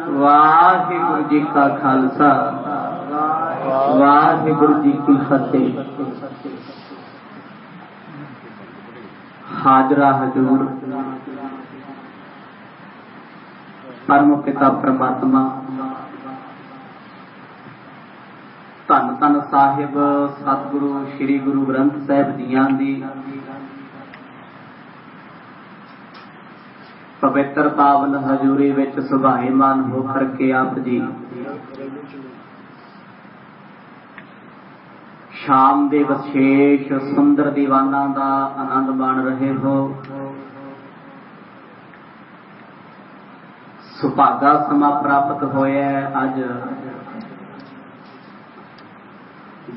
वाहिगुरु जी का खालसा वाहिगुरु जी की फतेह। हाजरा हजूर परम पिता परमात्मा धन धन साहिब सतगुरु श्री गुरु ग्रंथ साहिब जियां दी पवित्र पावन हजूरी विच सुभाईमान होकर के आप जी शाम दे विशेष सुंदर दीवाना का आनंद माण रहे हो। सुभागा समा प्राप्त होया अज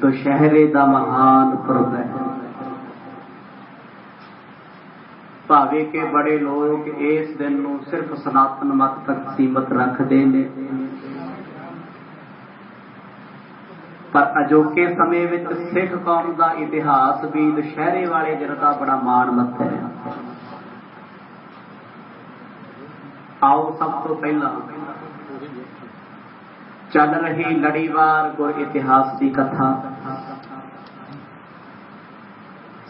दुशहरे का महान पर्व है। भावे के बड़े लोग इस दिन नूं सिर्फ सनातन मत तक सीमित रखते हैं, पर अजोके समय विच सिख कौम का इतिहास भी दशहरे वाले दिन का बड़ा माणमत है। आओ सब तो पहला चल रही लड़ीवार गुर इतिहास की कथा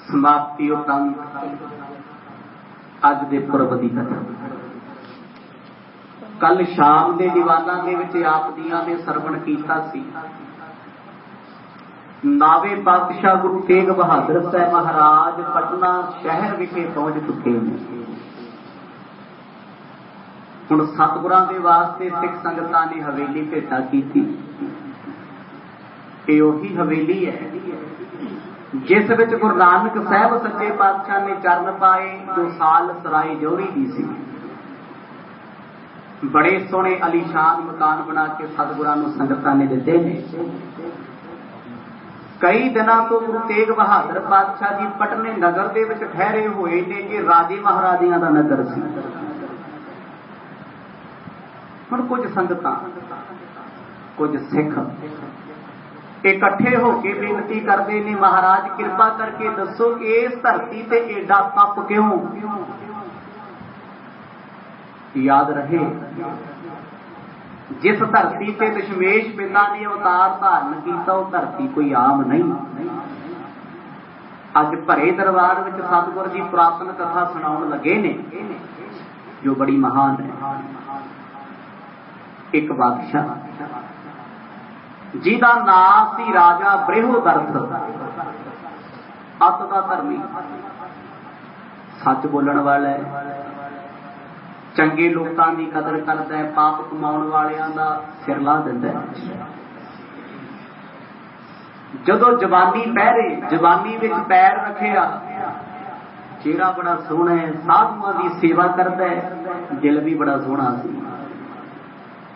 समाप्ति उपरंत अज दे पुरब दी कथा। कल शाम के दीवाना दे विच आप दियां ने सरवण कीता सी। नावे पातशाह गुरु तेग बहादुर साहब महाराज पटना शहर विखे पहुंच चुके हैं। हुण सतगुरां दे वास्ते सिख संगतां ने हवेली भेटा कीती। ये उही हवेली है जिस विच गुरु नानक साहब सच्चे पातशाह ने चरण पाए, जो साल सराय जोहरी दी सी। बड़े सोहणे अलीशान मकान बना के सतगुरां नूं संगतां ने दिते ने। कई दिनों तो गुरु तेग बहादुर पातशाह जी पटने नगर दे विच ठहरे हुए ने। ये राजे महाराजियां दा नगर सी। हुण कुछ संगतां कुछ सिख इकट्ठे होके बेनती करते ने, महाराज कृपा करके दसो कि इस धरती से एडा तप क्यों। याद रहे जिस धरती से दशमेश पिता ने अवतार धारण किया वो धरती कोई आम नहीं। अज भरे दरबार में सतगुर जी पुरातन कथा सुनाउण लगे ने जो बड़ी महान है। एक बादशाह जिहदा नाम सी राजा बृहदर्थ, अत दा धर्मी, सच बोलण वाला है, चंगे लोगों की कदर करता है, पाप कमाउण वालियां दा सिर ला दिंदा है। जदों जवानी पहरे जवानी विच पैर रखिया, चेहरा बड़ा सोहना है, साधुआं की सेवा करता है, दिल भी बड़ा सोहना सी।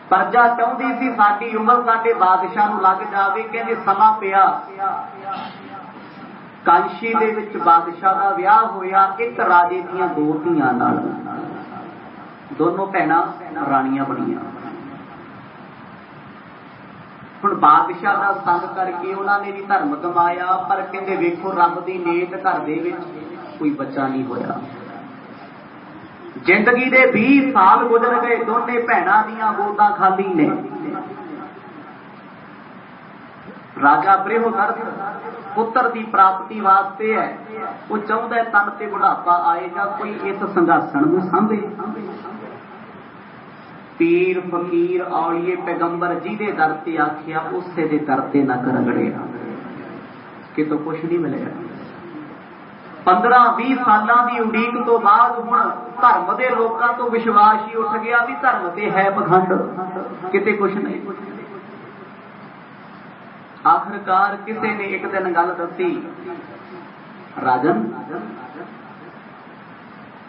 प्रजा चाहती सी साडी उम्र साडे बादशाह नूं लग जावे। कहंदे समा पिया, कांशी दे विच बादशाह दा विआह होया एक राजे दीयां दो धीआं नाल। दोनों भैणां राणियां बणीਆਂ। हुण बादशाह दा संग करके उन्हां ने भी धर्म कमाया, पर कहंदे वेखो रब दी नेत घर दे विच कोई बच्चा नहीं होया। जिंदगी दे 20 साल गुजर गए, दोने भैणां दीयां गोदां खाली ने। राजा बृहदर्थ पुत्र की प्राप्ति वास्ते है, वो चाहता है तन ते बुढ़ापा आएगा कोई इस संघर्षण में सांभे। पीर फकीर औलिए पैगंबर जिहदे दर ते आखिया उसे दे दर ते ना रगड़िया, कि तो कुछ नहीं मिलेगा। 15-20 सालों की उड़ीक तो बाद हुण धर्म के लोगों तो विश्वास ही उठ गया भी धर्म ते है पखंड, किते कुछ नहीं। आखिरकार किसी ने एक दिन गल दसी, राजन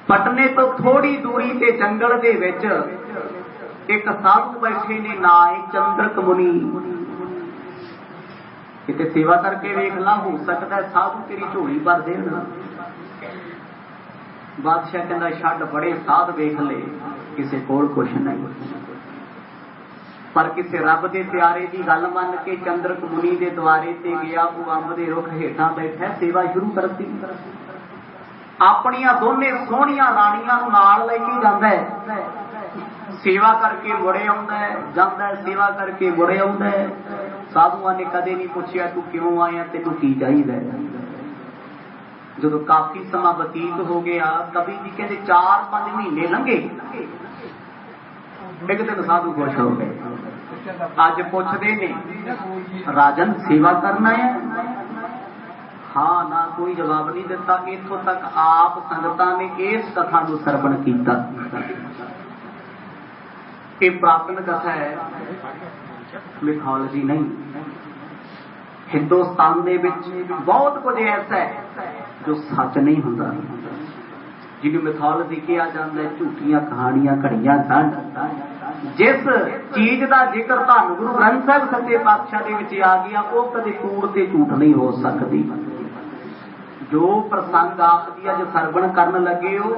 पटने तो थोड़ी दूरी ते जंगल दे विच एक साधु बैठे ने, ना है चंद्रक मुनि। किते सेवा करके वेख ला, हो सकता है साधु तेरी झोली भर देण। बादशाह कहंदा छड्ड, बड़े साध वेख ले, किसी कोल कुछ नहीं। पर किसी रब के प्यारे की गल मन के चंद्रक मुनि के द्वारे ते गया। वो अंब के रुख हेठां बैठा सेवा शुरू कर दी। अपनियां दोने सोहणियां राणियां नूं नाल लेके जांदा है। सेवा करके मुड़े आउंदा है, जांदा है, सेवा करके मुड़े आउंदा है। साधुआं ने कदे नहीं पुछया तू क्यों आया, तेनू की चाहीदा है। जो काफी समा बतीत हो गया, कवि जी कहते 4-5 महीने लंघे, एक दिन साधु खुश हो गए। अज पुछदे ने राजन सेवा करना है? हाँ ना, कोई जवाब नहीं दिता। इथों तक आप संगतां ने इस कथा नूं सरवण कीता। ये प्राचीन कथा है, मिथोलॉजी नहीं। हिंदुस्तान दे विच बहुत कुछ ऐसा है जो सच नहीं हुंदा, जिन्हें मिथोलॉजी कहा जाता है। झूठियां कहानियां घड़ियां सन। जिस चीज का जिक्र धन गुरु ग्रंथ साहिब सच्चे पातशाह दे विच आ गया, वो कदे कूड़ ते झूठ नहीं हो सकती। जो प्रसंग आप जी अज सरवण करन लगे हो,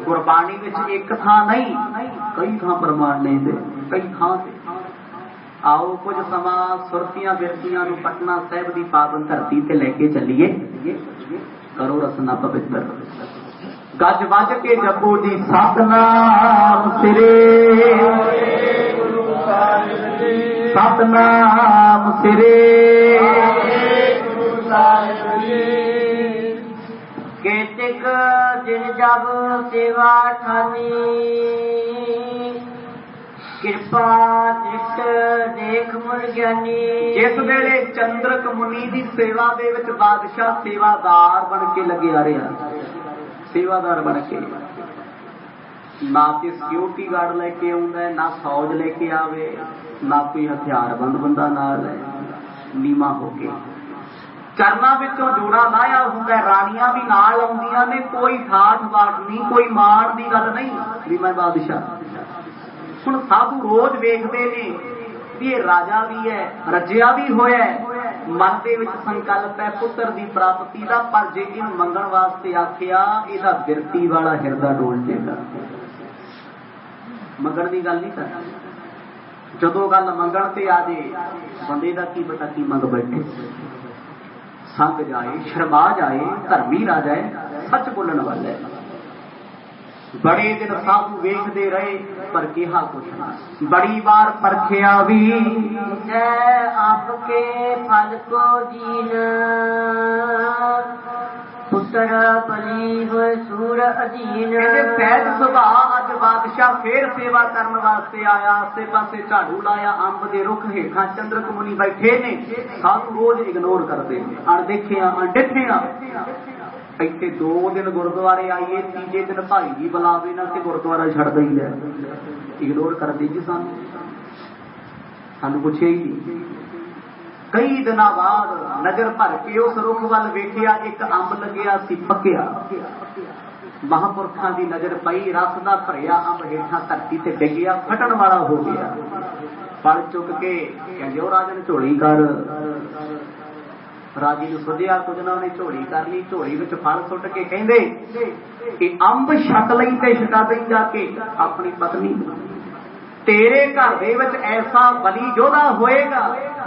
गुरबाणी विच एक थां नहीं, कई थां प्रमाण ने दे, कई थां ते। आओ कुछ समा सुरतियां बिरतियां नूं पटना साहिब की पावन धरती ते लैके चलीए। करो रसना पवित्र, गज वज के जपो जी सतनाम सिरे, सतनाम सिरे केतिक दिन जब सेवा ठानी, कृपा दृष्ट देख मुल ज्ञानी। जिस वेले चंद्रक मुनि की सेवा दे विच बादशाह सेवादार बन के लगे आ रहा, सेवादार बन के, ना तो सिक्योरिटी गार्ड लेके आउंदा है, ना फौज लेके आवे, ना कोई हथियारबंद बंदा नाल है। नीमा हो के चरना विचों जोड़ा लाया हुंदा है। राणियां भी नाल आउंदियां ने, कोई ठाठ बाट नहीं, कोई माण दी गल नहीं भी मैं बादशाह। हुण साधु रोज वेखदे ने भी ये राजा भी है, रजिया भी होया है, मन दे विच संकल्प है पुत्र की प्राप्ति का, पर जे इन मंगण वास्ते आखिया इहदा बिरती वाला हिरदा डोल जाएगा। मंगण की गल नहीं करना। जदों गल मंगण ते आ जाए, बंदे का की पता की मंग बैठे, संग जाए, शर्मा जाए, धर्मी राजा है, सच बोलण वाला है। बड़े दिन साधु वेखते रहे, पर कहा कुछ। बड़ी बार परखिया भी आपके फल को जीन, पुत्र पली हुए सूर अधीन। सहज सुभाव अज बादशाह फिर सेवा करने वास्ते आया। आसे पासे झाड़ू लाया, अंब के रुख हेठां चंद्रक मुनि बैठे ने। साधु रोज इग्नोर करते, अणदेखिया अणडिठिया। इतने 2 दिन गुरुद्वारे आइए, तीजे दिन भाई जी बुलावे ना कि गुरुद्वारा छड़ दई लै, इग्नोर कर दी जी। सानू पुछिया ही नहीं। कई दिन बाद नजर भर के उस रुख वाल वेखिया, एक अंब लगिया सी पक्या। महापुरखों की नजर पई, रस दा भरिया अंब हेठां धरती ते डिग्गिया, फटन वाला हो गया। फल चुक के कहंदे ओ राजन झोली कर। राजी नूं सुझिया कुछ ना, उन्हें झोली कर ली। झोली विच फल सुट के कहंदे कि अंब छक लई ते छका दई जाके अपनी पत्नी। तेरे घर दे विच ऐसा बली योधा होएगा,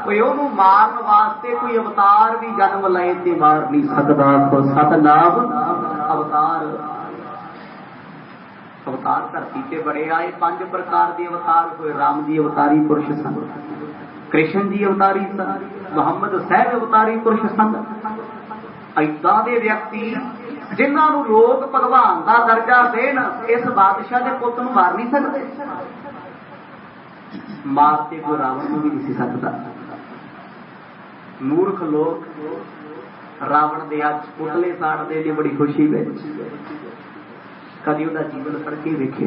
कोई ओनू मारन वास्ते कोई अवतार भी जन्म लए ते मार नहीं सकदा। तो सतनाम अवतार, अवतार धरती ते बड़े आए। 5 प्रकार के अवतार होए। राम जी अवतारी पुरुष सन, कृष्ण जी अवतारी सन, मुहम्मद साहब अवतारी पुरुष सन। ऐदां दे व्यक्ति जिन्हां नूं लोग भगवान का दर्जा देन, इस बादशाह के पुत नूं मार नहीं सकते। मारते को रावण नूं भी नहीं सकता। मूर्ख लोग रावण के अज पुतले साड़ते ने बड़ी खुशी में। कभी उसका जीवन पढ़ के देखे,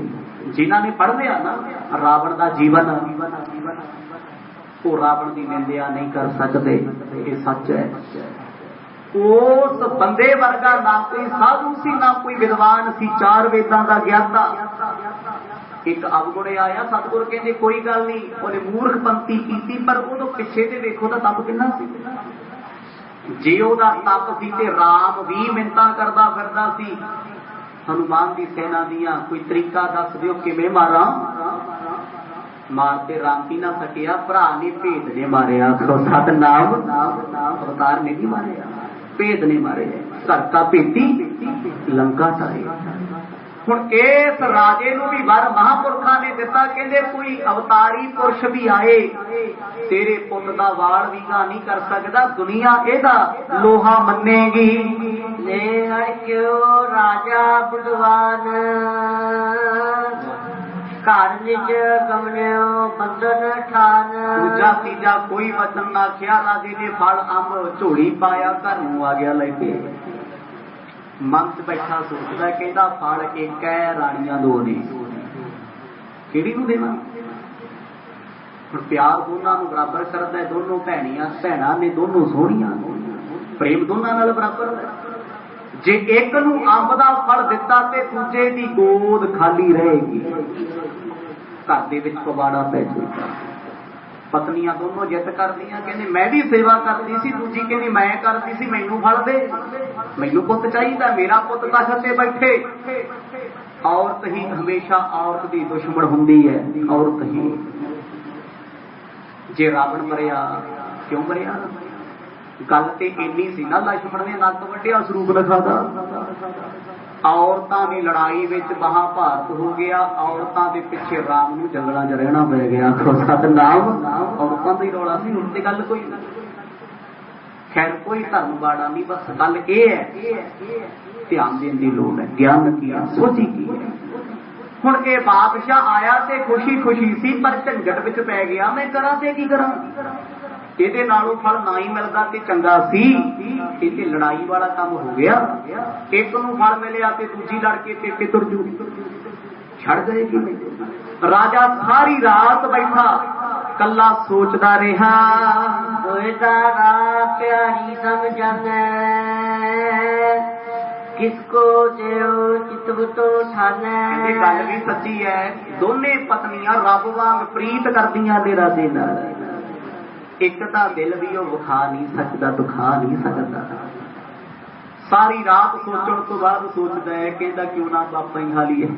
जिन्हों ने पढ़ लिया ना रावण का जीवन, वो रावण की निंदा नहीं कर सकते। ये सच है। उस बंदे वर्गा ना कोई साधु सी, ना कोई विद्वान सी, 4 वेदां का ज्ञाता। एक अवगुणे आया, सतगुर कहते कोई गल नहीं, उन्हें मूर्ख पंक्ति की, पर उदों पिछे ते देखो तो तप किन्ना सी। जे उहदा तप सी ते राम भी मिन्नतां करदा फिरदा सी। हनुमान की सेना दियां कोई तरीका दस दिओ किवें मारां। मारते राम की ना सकिया, भरा ने भेद ने मारिया। तो सतनाम अवतार ने भी मारिया, भेद ने मारे। घर का भेदी लंका सारे। हुण इस राजे नूं भी वर महापुरखा ने दिता, कहंदे कोई अवतारी पुरुष भी आए तेरे पुत दा वाल भी गा नहीं कर सकदा, दुनिया एदा लोहा मन्नेगी। ले हड़क्यो राजा बुधवान घर निज गमन्यो बंधन ठान। दूजा तीजा कोई वचन ना आख्या, राजे ने फल अंब झोली पाया घर नूं आ गया लेके। मन च बैठा सोचदा, कहंदा फल एक है राणियां दो ने, किहड़ी नूं देवां। हुण प्यार दोनों नूं बराबर करदा है, दोनों भैणां ने दोनों सोहणियां, प्रेम दोनों नाल बराबर है। जे एक नूं अंब दा फल दिता ते दूजे दी गोद खाली रहेगी, घर दे विच पवाड़ा पै जाएगा। पत्नियां दोनों जिद करदियां, कहंदे मैं भी सेवा करती सी, दूजी कहंदी मैं करती सी, मैनू फल दे, मैनू पुत चाहिदा, मेरा पुत तख्त ते बैठे। औरत ही हमेशा औरत दी दुश्मन हुंदी है, औरत ही। जे रावण मरिया, क्यों मरिया? गल ते इन्नी सी ना, लक्ष्मण ने नक वड्डिया स्वरूप दिखादा। औरतां दी लड़ाई विच महाभारत हो गया, औरतां दे पिछे राम नूं जंगलां च रहना पै गया। सतनाम, औरतां दी रौला सी, हुण ते गल कोई खैर कोई धर्म बाड़ा नहीं, बस गल ये है ध्यान देने की लोड़ है, ज्ञान की सोची की है। हुण ये बादशाह आया ते खुशी खुशी सी, पर झंझट विच पै गया, मैं करा ते की करा। ਇਹਦੇ ਨਾਲੋਂ ਫਲ ਨਾ ਹੀ ਮਿਲਦਾ ਤੇ ਚੰਗਾ ਸੀ। ਇਹ ਤੇ ਲੜਾਈ ਵਾਲਾ ਕੰਮ ਹੋ ਗਿਆ, ਇੱਕ ਨੂੰ ਫਲ ਮਿਲਿਆ ਤੇ ਦੂਜੀ ਲੜ ਕੇ ਪੇਕੇ ਤੁਰ ਜੂ, ਛੱਡ ਗਏ ਕਿ ਨਹੀਂ। ਰਾਜਾ ਸਾਰੀ ਰਾਤ ਬੈਠਾ ਕੱਲਾ ਸੋਚਦਾ ਰਿਹਾ, ਸੋਚਦਾ ਰਾਤ ਪਿਆਰੀ ਸਮਝਾਨਾ किसको देओ चितवतो ठाना। ਇਹ ਗੱਲ ਵੀ ਸੱਚੀ ਹੈ, ਦੋਨੇ ਪਤਨੀਆਂ ਰੱਬ ਵਾਂਗ ਪ੍ਰੀਤ ਕਰਦੀਆਂ ਨੇ ਰਾਜੇ ਨਾਲ। एक ता दिल भी वो विखा नहीं सकता, दुखा नहीं सकता। सारी रात सोचण तो बाद सोचता है, कहता क्यों ना बापा ही खा लिए,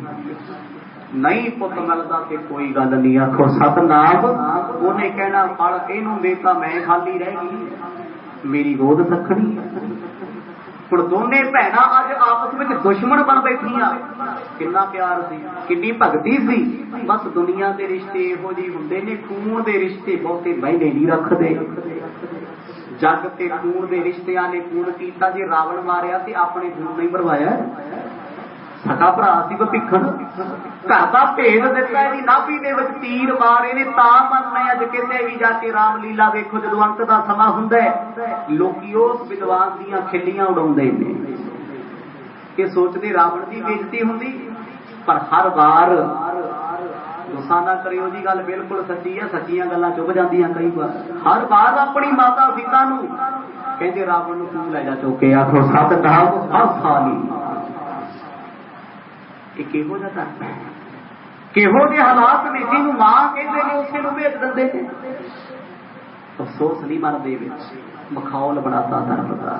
नहीं पुत मिलता तो कोई गल नहीं। आखो सतनाम, उन्हें कहना फल इनू देता मैं खाली रह गई, मेरी गोद सखनी। हुण दोने भैणां अज आपस में दुश्मन बन बैठियां। किन्ना प्यार सी, किन्नी भगती सी, बस दुनिया के रिश्ते इहो जी हुंदे ने, खून के रिश्ते बहुते बहिने नहीं रखते। जग ते खून के रिश्तियां ने खून कीता, जे रावण मारिया ते अपने खून नहीं भरवाया, साडा भरा सी भभिखण, घर का भेद दिता, इहदी नाभी दे विच तीर मारे ने तां मरना। अज किते भी जाके रामलीला वेखो, जदों अंत दा समा हुंदा है, लोकी उस विद्वान दीयां खिल्लियां उड़ाउंदे ने कि सोचदे रावण दी बेइज्जती हुंदी। पर हर बार गुस्सा ना करियो जी, गल बिल्कुल सच्ची है, सच्चियां गल्लां चुभ जांदियां कई बार। हर बार अपनी माता सीता नूं कहंदे रावण नूं तूं लै जा चुके। आखो सतनाम, हर साली किहो जिहा धर्म है, किहो जिहे हालात ने, जिन्हों मां कहते हैं उसे नूं भेज दिंदे ने। अफसोस नहीं मन दे विच, मखौल बनाता धर्म का।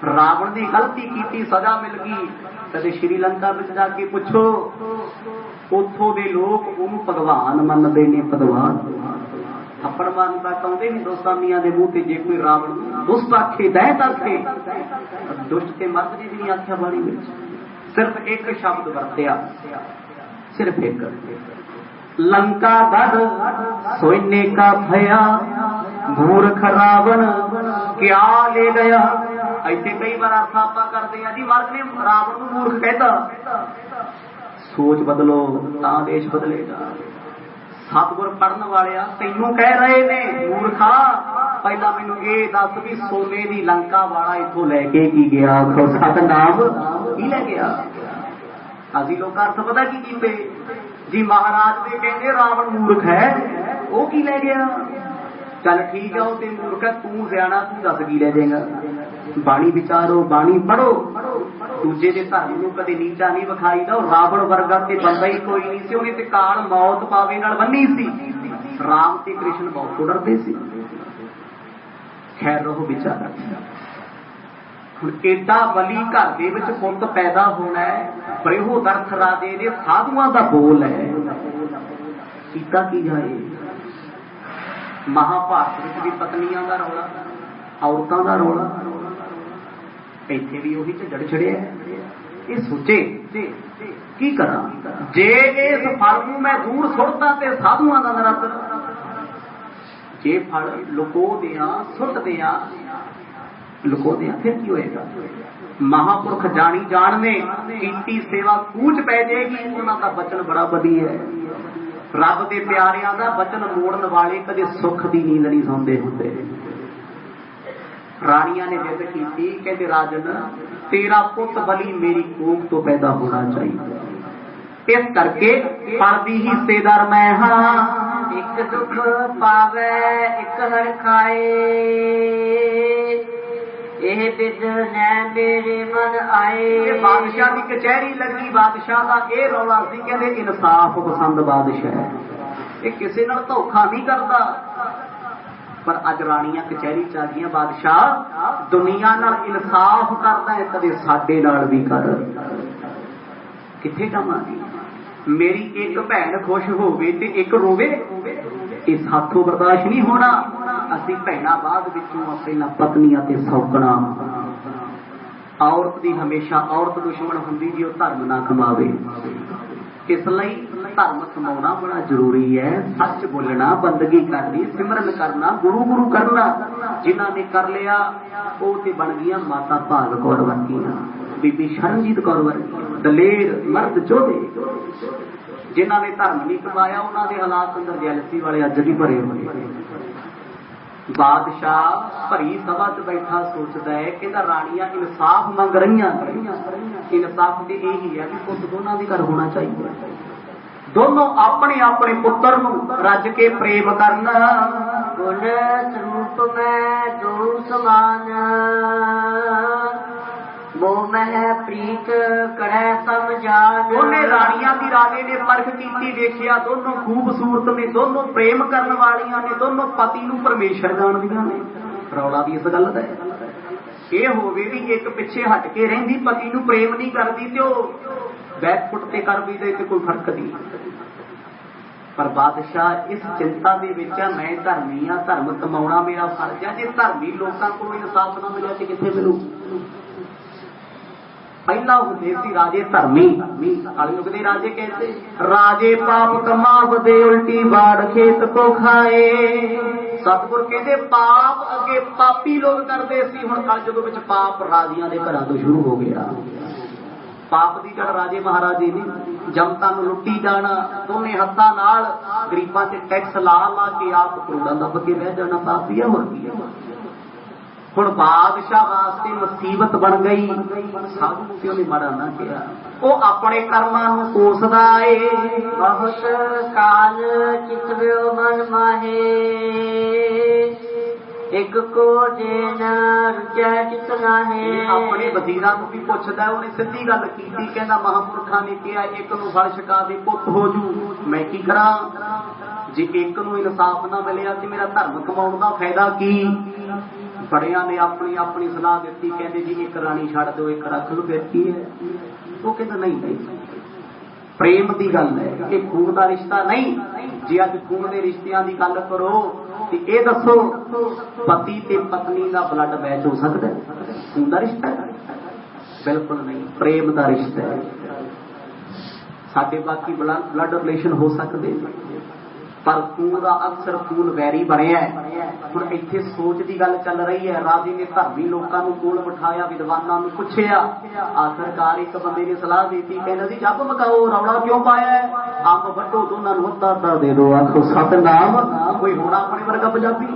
रावण ने गलती की, सजा मिल गई। कदे श्रीलंका में जाके पुछो, उथों दे लोग उन्होंने भगवान मनते ने, भगवान थप्पड़ मारन तक आउंदे हिंदुस्तानियां दे मूंह ते। जे कोई रावण दुष्ट आखे, दैत आखे, दुष्ट ते मर्द ने भी नहीं आख्या बाणी विच, सिर्फ एक शब्द वरत्या, सिर्फ एक, लंका गढ़ सोने का भया, मूर्ख रावण क्या ले गया। ऐसे कई बार अर्थ आपा करते हैं जी, मर्द ने रावण को मूर्ख कहता। सोच बदलो तां देश बदलेगा। सतगुर पढ़न वाले तैनू कह रहे ने मूर्खा, पहला मैनू ये दस भी सोने की लंका वाला इथों लैके की गया। सतनाम, की लै गया। असी लोग अर्थ पता की कीते जी, महाराज ने कहते रावण मूर्ख है, वो की लै गया। चल ठीक है, वो ते मूर्ख है, तू सियाणा, तू दस की लै जाएगा। बाणी विचारो, बाणी पढ़ो, दूजे के धर्म नूं कदे नीचा नहीं विखाई दा। रावण वर्गा ते बंदा ही कोई नहीं सी, उन्हें ते काल मौत पावे नाल बन्नी सी। राम ते कृष्ण बहुत तो डरदे सी। खैर रहो विचार। हुण एडा बली घर दे विच पुੱਤ पैदा होना है, बृहदरथ राजे ने साधुआं दा बोल है, कीता की जाए। महाभारत विच भी पत्नियां दा रौला, औरतां दा रौला, इत्थे भी उही झड़ छड़िया। ये सोचे की करा जे इस फल नूं मैं दूर सुटदा ते साधुआं दा नरातर जे फल लुको दियां सुट दियां लुको दियां फिर की होएगा। महापुरख जानी जानने कीती सेवा कूच पै जाएगी। उन्हां दा वचन बड़ा वधिया है। रब दे प्यारियां दा वचन मोड़न वाले कदे सुख दी नींद नहीं सौंदे हुंदे। रानियां ने जिद की कहते राजन तेरा पुत बली मेरी कोख तो पैदा होना चाहिए। इस करके फल दी हिस्सेदार मैं हाँ। एक दुख पावे एक हर खाए ਇਹ ਬਿਦ ਨੈ ਮੇਰੇ ਮਨ ਆਏ। बादशाह की कचहरी लगी। बादशाह का यह रौला सी कहते इंसाफ पसंद बादशाह ये किसी नाल धोखा नहीं करता। पर अज रानियां कचहरी च आ गई। बादशाह दुनिया नाल इंसाफ करता है कदे साडे नाल भी कर। किथे जावांगी मेरी एक भैन खुश होवे ते एक रोवे इस हाथों बर्दाश्त नहीं होना। असी भैणा बाद विचों पहला पत्नियां ते सौकना। औरत दी हमेशा औरत दुश्मन हुंदी जी वो धर्म ना कमावे। इसलिए धर्म कमाना बड़ा जरूरी है। सच बोलना बंदगी करनी सिमरन करना गुरु गुरु करना। जिन्हां ने कर लिया वो ते बन गई माता भाग कौर वर्गियां बीबी शरणजीत कौर वर्गियां दलेर मर्द जोधे। जिन्हां ने धर्म नहीं कमाया उन्हां दे हालात अंदर जैलसी वाले अज भी भरे हुए। बादशाह भरी सभा च बैठा सोचता है कि रानियां इंसाफ मंग रही। इंसाफ की यही है कि पुत दोनों के घर होना चाहिए। दोनों अपने अपने पुत्र नूं रज के प्रेम करना। गुण स्वरूप में दो समान मोह मह प्रीत करे समझान। दोने रानियां दी राजे ने परख कीती देखिया दोनों खूबसूरत ने दोनों प्रेम करने वालियां ने दोनों पति नूं परमेश्वर जाणदियां ने। रौला भी इस गल दा है ये होवे भी एक पिछे हट के रहिंदी पति नूं प्रेम नहीं करदी ते ओह बैक फुट ते कर भी दे ते कोई फर्क नहीं। पर बादशाह इस चिंता दे विच मैं धर्मी हां धर्म कमाउणा मेरा फर्ज है। जे धर्मी लोकां कोलों इंसाफ ना मिलिया ते कित्थे मिलू। पहला उपदेश सी राजे धर्मी कलयुग दे राजे कहते राजे पाप कमावदे उल्टी बाड़ खेत को खाए। सतगुर कहते पाप अगे पापी लोग करते सी हुण कलयुग विच पाप राजियां दे घरां तो शुरू हो गया। पाप दी जड़ राजे महाराजे ने जनता नूं लुट्टी जाना दोने हत्थां नाल गरीबां ते टैक्स ला ला के आप करोड़ां दब के बह जाना पाप ही हो गया। हुण बादशाह वास्ते मुसीबत बन गई। साधु क्यों नहीं माड़ा ना किया वो अपने कर्मां नूं कोसदा है। बहुत काल चितव्यो मन माहे एक को देन रुचै चित नाहे। अपने वजीरां नूं भी पुछदा है उन्हें सीधी गल कीती कहंदा महापुरखां ने कहा एक नूं फल छका दे पुੱਤ हो जू मैं की करां। जे एक नूं इंसाफ ना मिलिया ते मेरा धर्म कमाउण दा फायदा की। बड़ियां ने अपनी अपनी सलाह दी कहते जी एक रानी छड़ दो एक रख लो फिर की है। वो कहता नहीं नहीं प्रेम की गल है ये खून का रिश्ता नहीं। जे अज खून के रिश्तियां की गल करो तो ये दसो पति ते पत्नी का ब्लड मैच हो सकता है खून का रिश्ता है? बिल्कुल नहीं प्रेम का रिश्ता है। साडे बाकी ब्लड रिलेशन हो सकते पर खून का अक्सर खून वैरी बनया है। हुण इत्थे सोच की गल चल रही है। राजे ने धर्मी लोगों को कोल बिठाया विद्वानां नूं पुछया। आखिरकार एक बंदे ने सलाह दी कहंदा सी जप मकाओ रौला क्यों पाया है अंब वड्डो दोनों नूं अद्धा दे दो आखो सतनाम। कोई होना अपने वर्गा पंजाबी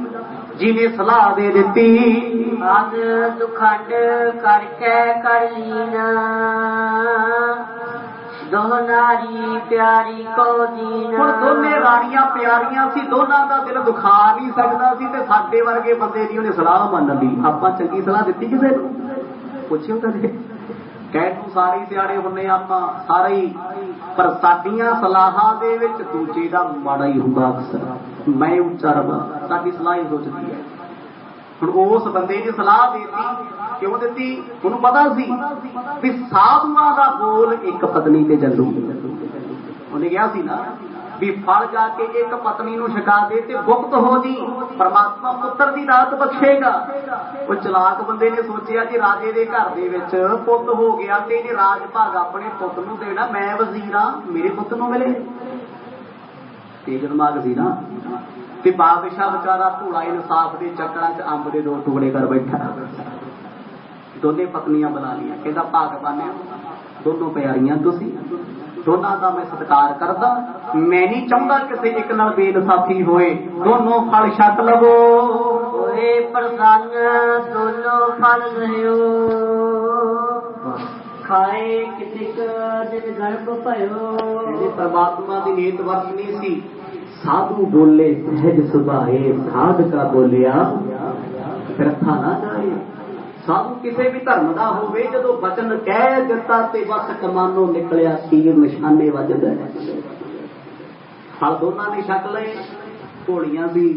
जिन्हें सलाह दे दी आज दुखंड करके कर लीना दो नारी प्यारी को दीना। हुण दोने रानियां प्यारियां सी दोनों का दिल दुखा नहीं सकता सी ते साडे वर्गे बंदे दी उन्हें सलाह मान ली। आपां चंगी सलाह दित्ती किसे नूं पुछियो कदे कहण नूं सारे सियाणे हुन्ने आपां सारे ही पर साडीआं सलाहां दे विच दूजे दा माड़ा ही हुंदा अक्सर। मैं उच्चा रवां साडी सलाह ही सोचदी है। हुण उस बंदे ने सलाह देती क्यों दी उन्होंने पता सी भी साधुआं दा बोल एक पत्नी ते जल्लू उन्हें कहा सी ना भी फल जाके एक पत्नी नूं छका दे ते गुप्त हो जी, परमात्मा पुत्र दी दात बख्शेगा। वो चलाक बंदे ने सोचिया जी राजे दे घर दे विच पुੱਤ हो गया ते इहने राज भाग अपने पुੱਤ नूं देना, मैं वजीर हां, मेरे पुੱਤ नूं मिले। तेज दिमाग सी ना। ते बादशाह बेचारा धूड़ा इंसाफ के चक्करां च अंब के 2 टुकड़े कर बैठा। दोने पत्नियां बुला लिया, कहता भाग पाने दोनों प्यारियां तुसी, दोनों का मैं सत्कार करदा, मैं नहीं चाहता किसी एक नाल बेइंसाफी होए, दोनों फल छक लवो। होए प्रसन्न दोनों फल लियो, खाए किसिक दिन गर्भ भयो। परमात्मा की नीत वरतनी सी। साधु बोले सहज सुभाए, साध का बोलिया बिरथा ना जाए। साधु किसी भी धर्म का होवे, जदों वचन कह दिता ते बस कमानों निकलिया तीर निशाने वजदा है। फल दोनों ने छक लए। घोड़ियां भी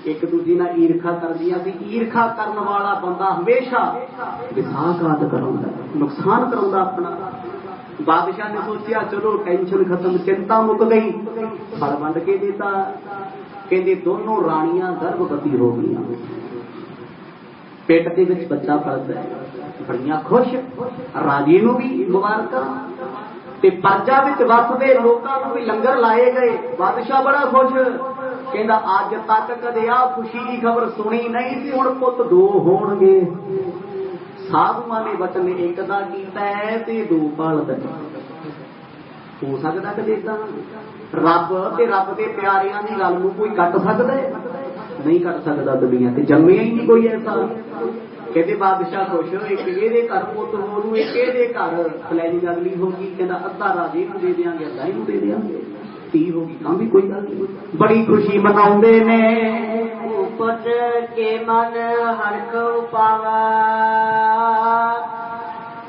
एक दूजी नाल ईरखा करदियां सी। ईरखा करन वाला बंदा हमेशा विसाघात कराउंदा, नुकसान कराउंदा अपना। बादशाह ने सोचा चलो टेंशन खत्म, चिंता मुक गई, फल वंड के देता। कहते दोनों रानियां गर्भवती हो गई, पेट के विच बच्चा पलदा है, बड़ियां खुश। राजे नूं भी मुबारकां ते प्रजा विच वसदे लोकां नूं भी लंगर लाए गए। बादशाह बड़ा खुश, कहंदा अज तक कदे आ खुशी की खबर सुनी नहीं सी, हुण पुੱਤ 2 होणगे। साधुआं ने वचन एक दा कीता है ते 2 पालदा हो सकदा कदे इदां? रब ते रब दे प्यारियां दी गल नूं कोई कट सकदा है? नहीं कट सकदा, दुनिया ते जम्मिया ही नहीं कोई ऐसा। कहते बादशाह खुश, एक इहदे घर पुੱਤ होणू, एक इहदे घर प्लैनिंग अगली होगी। कहंदा अद्धा राजे नूं दे देंगे, अद्धा ही दे देंगे, 30 होगी तां भी कोई गल नहीं। बड़ी खुशी मनाउंदे ने। पुत के मन हरख पावा,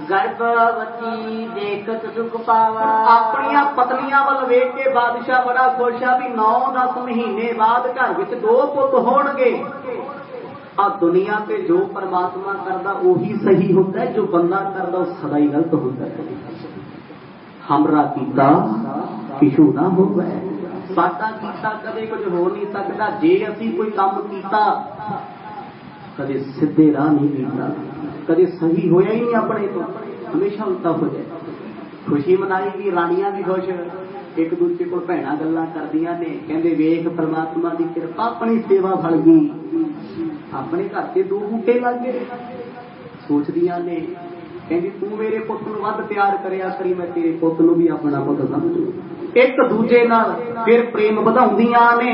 गर्भवती देखत सुख पावा। अपनियां पत्नियां वल वेख के बादशाह बड़ा खुश आ भी 9-10 महीने बाद घर विच 2 पुੱਤ होणगे। आ दुनिया ते जो परमात्मा करदा उही सही होता है, जो बंदा करदा वो सदा ही गलत होता है। हमरा कीता किशू ना होवे, साडा कीता कदे कुछ हो नहीं सकता। जे असी कोई काम कीता कदे सीधे राह नहीं कीता, कदे सही होया ही नहीं अपने तो, हमेशा उल्टा हो जाए। खुशी मनाई गई, रानियां भी खुश। एक दूसरे को भैणां गल्लां करदियां ने, कहंदे वेख परमात्मा की कृपा, अपनी सेवा फल गई, अपने घर से 2 बूटे लग गए। सोचदियां ने, कहंदी तू मेरे पुੱਤ ਨੂੰ ਵੱਧ प्यार करिया करी, मैं तेरे पुੱਤ ਨੂੰ भी अपना पुੱਤ समझू। एक दूजे नाल फिर प्रेम ਵਧਾਉਂਦੀਆਂ ने।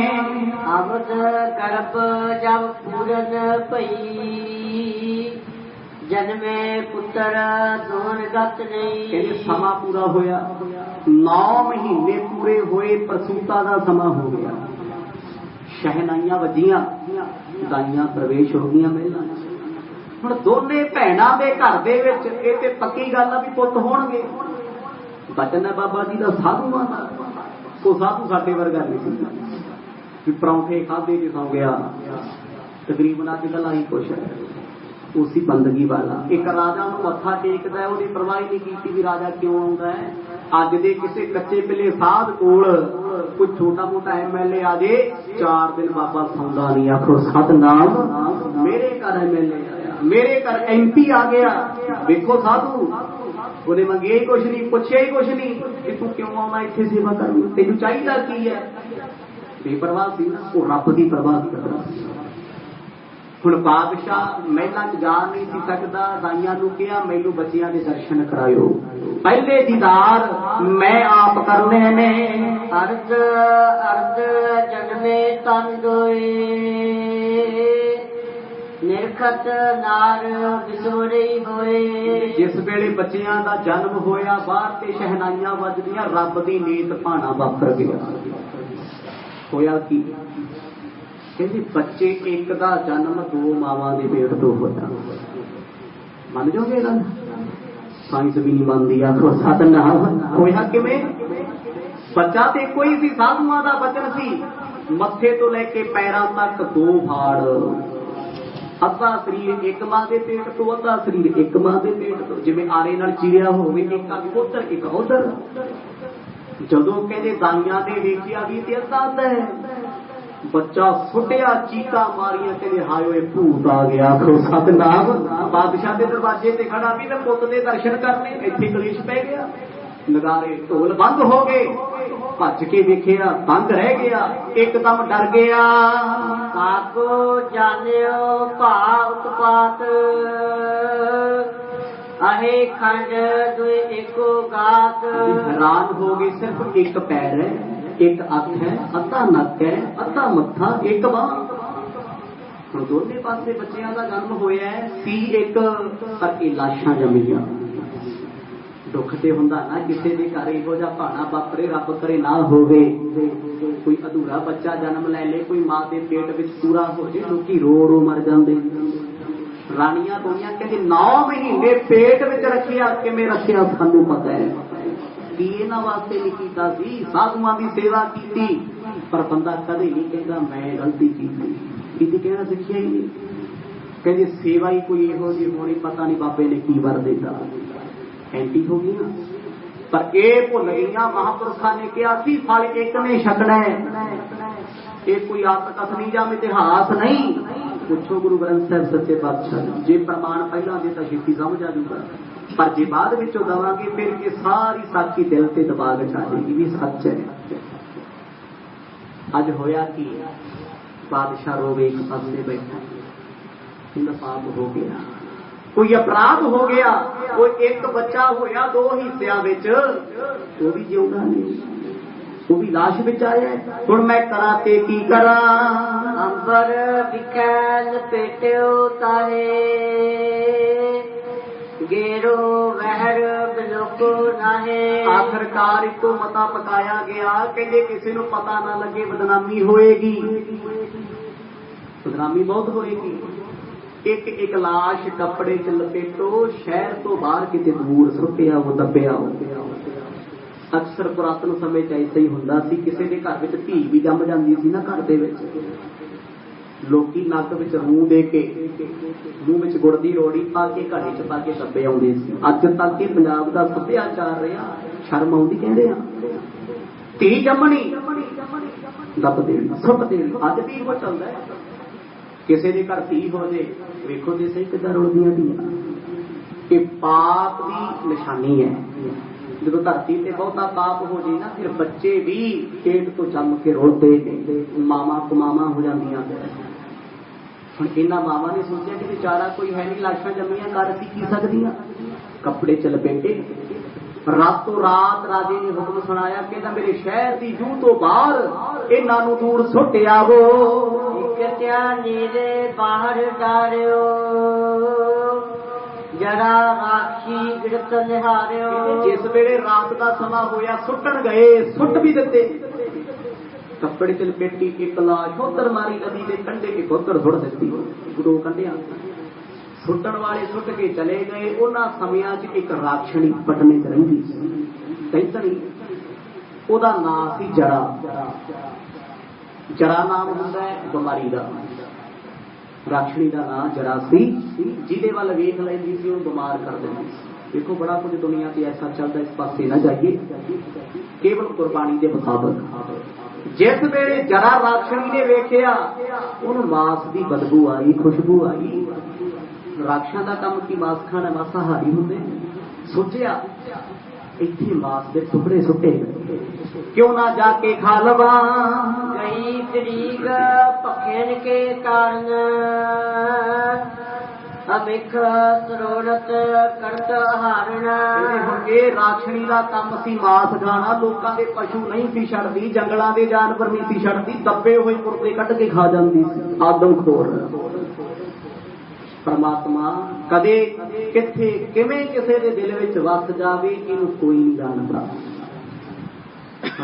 अवध गर्भ जब पूरन पई, जन्मे पुत्र दोन गत नहीं। कहते समा पूरा होया, 9 महीने पूरे होए, प्रसूता का समा हो गया। शहनाइयां वजियां, गाइयां प्रवेश हो गई महिला। हुण दोने भैणां दे घर दे विच इह ते पक्की गल आ भी पुੱਤ होणगे। बचन है बाबा जी का साधुआं दा। वो साधु साडे वर्गा नहीं सी भी परौंठे खाधे ते सौ गया। तकरीबन अजकल आही कुछ है, उसी बंदगी वाला। एक राजा नूं मत्था टेकदा है, उहदी परवाह नहीं कीती भी राजा क्यों आउंदा है। अज दे किसी कच्चे पिले साध कोल कोई छोटा मोटा MLA आ जाए, 4 दिन बाबा सौंदा नहीं। आखो सतनाम, मेरे घर MLA आया, मेरे घर MP आ गया। देखो साधु, उन्हें मंगे ही कुछ नहीं, पूछे ही कुछ नहीं कि तू क्यों आना इत्थे सेवा कर, तेनू चाहिदा की है। बेपरवाह सी ना, वो रब की परवाह करदा। हुण बादशाह महिला जा नहीं सी सकदा, दाइयां नूं कहा मैनू बच्चियां दे दर्शन करायो, पहले दीदार मैं आप करने ने। अर्ध अर्ध जन्मे तन दोए, निरखत नार बिसोरे होए। जिस वेले बच्चियां दा जन्म होया, बाहर ते शहनाइयां वजदियां, रब दी नीत भाना वापर गया। होया की, कहते बच्चे एक दा जन्म 2 मावां दे पेट तो होया। मन जाओगे गल? साइंस भी नहीं मानती। आखो सतनाम, होया किवें? बच्चा तो कोई सी, साधुआं दा बचन सी। मत्थे तो लेके पैरां तक 2 फाड़, अद्धा शरीर एक मां के पेट तो, अद्धा शरीर एक मां के पेट तो, जिवें आरे नाल चीरिया होवे, एक उधर एक उधर। जदों कहते दाइया ने वेखिया भी ते अद्धा है बच्चा सुटिया चीका मारिया कहते हाय ओए भूत आ गया आखो सतनाम बादशाह के दरवाजे से खड़ा भी मैं पुत के दर्शन करने इत्थे कलेश पै गया नगारे ढोल बंद हो गए भज के वेखिया बंद रह गया एकदम डर गया काको जानियो भा उत्पात अहे खंड दुए एको गात हैरान हो गए सिर्फ एक पैर है एक अख है अद्धा नक है अद्धा मत्था एक बांह ਹੁਣ ਦੋਨੇ ਪਾਸੇ ਬੱਚਿਆਂ ਦਾ ਜਨਮ ਹੋਇਆ ਹੈ ਸੀ ਇੱਕ ਪਰ ਇਹ ਲਾਸ਼ਾਂ ਜੰਮੀਆਂ ਦੁੱਖ ਤੇ ਹੁੰਦਾ ਨਾ ਕਿਸੇ ਦੇ ਘਰ ਇਹੋ ਜਿਹਾ ਭਾਣਾ ਵਾਪਰੇ ਰੱਬ ਕਰੇ ਨਾ ਹੋਵੇ ਕੋਈ ਅਧੂਰਾ ਬੱਚਾ ਜਨਮ ਲੈ ਲੇ ਕੋਈ ਮਾਂ ਦੇ ਪੇਟ ਵਿੱਚ ਪੂਰਾ ਹੋ ਜੇ ਲੋਕੀ ਰੋ ਰੋ ਮਰ ਜਾਂਦੇ ਰਾਣੀਆਂ ਦੁਨੀਆਂ ਕਹਿੰਦੇ 9 ਮਹੀਨੇ ਪੇਟ ਵਿੱਚ ਰੱਖਿਆ ਕਿਵੇਂ ਰੱਖਿਆ ਸਾਨੂੰ ਪਤਾ ਹੈ ਕਿ ਇਹਨਾਂ ਵਾਸਤੇ ਨਹੀਂ ਕੀਤਾ ਸੀ ਸਾਧੂਆਂ ਦੀ ਸੇਵਾ ਕੀਤੀ ਪਰ ਬੰਦਾ ਕਦੇ ਨਹੀਂ ਕਹਿੰਦਾ ਮੈਂ ਗਲਤੀ ਕੀਤੀ किसी कहना सीखिया ही नहीं कहते सेवा ही कोई यहो जी होनी पता नहीं बाबे ने की वर देता एंटी हो गई ना पर ये भुल गई महापुरुषों ने कहा सी फल एक ने छकना है ये कोई आत्मकथनी या इतिहास नहीं पूछो गुरु ग्रंथ साहब सच्चे पातशाह जे प्रमाण पहला दे तो छेती समझ आ जाऊगा पर जे बाद विचों दवांगे फिर के सारी साखी दिल से दबा के आ जाएगी भी सच है अज होया की बादशाह रोवे एक पासे बैठा इनका पाप हो गया कोई अपराध हो गया कोई एक बच्चा होया 2 हिस्सियां विच वो भी जिउंदा नहीं वो भी लाश विच आया हुण मैं करा ते की करा अंबर विकैल पेट्यो तारे गेरो वहर बिलोको नाहे आखिरकार इको मता पकाया गया कहते किसी को पता ना लगे बदनामी होएगी बदनामी बहुत होएगी एक एक लाश कपड़े च लपेटो शहर तो बाहर किते दूर सुटिया वो दबिया हो अक्सर पुरातन समय च ऐसा ही हुंदा सी किसी के घर विच धी भी जम जांदी सी ना घर दे विच लोकी नक विच रूह दे के मूँह विच गुड़ दी रोड़ी पा के घड़े च पा के दबे आउंदे सी अज तक ये पंजाब दा सभ्याचार रहा शर्म आउंदी कहंदे आ धी जम्मणी दब देनी सुट देनी अज भी वो चलदा है किसी के घर धी हो जाए वेखो तो सही किदां रुलदियां धीआं ये पाप की निशानी है जो धरती से बहुता पाप हो जाए ना फिर बच्चे भी पेट तो जम के रुलते मामा कुमामा हो जांदियां हुण इन्हां मावां ने सोचा कि बेचारा कोई है नहीं लाशां जम्मियां कर असीं की सकदियां कपड़े च लपेटे रातों रात राजे ने हुक्म सुनाया कहता मेरे शहर की जूह तो बाहर इन्हां नूं दूर सुट आवो एक त्यानी दे बाहर डारियो जरा राक्षी गिरत निहारियो जिस वेले रात का समा होया सुटन गए सुट भी दिते कपड़े च लपेटी एक लाश उधर मारी नदी के कंढे के उधर सुट दिती दो कंढियां सुटन वाले सुट के चले गए उन्हां समयां च एक राक्षणी पटने च रहिंदी सी कैंसरी ओदा नाम सी जरा जरा नाम हुंदा है बीमारी दा राक्षणी का नाम जरा सी जिहदे वल वेख लैंदी सी उहनूं बीमार कर दिंदी सी देखो बड़ा कुछ दुनिया से ऐसा चलता इस पासे न जाइए केवल कुर्बानी के मुताबिक जिस वेले जरा राक्षणी ने वेखिया उन्होंने मांस की बदबू आई खुशबू आई राक्षां का काम की मांस खाना मांसाहारी होंदे सोचिया इत्थे मांस के टुकड़े सुटे क्यों ना जाके खा लवा गई तरीक पखेन के कारण अबिख सरोरत करत हारना ये राक्षणी का काम सी मांस खाना लोगों के पशु नहीं सी छड़दी जंगलों के जानवर नहीं सी छड़दी दबे हुए कुर्ते कट के खा जाती आदमखोर परमात्मा कदे किथे किवें किसी के दिल विच वस जावे इनू कोई नहीं जानता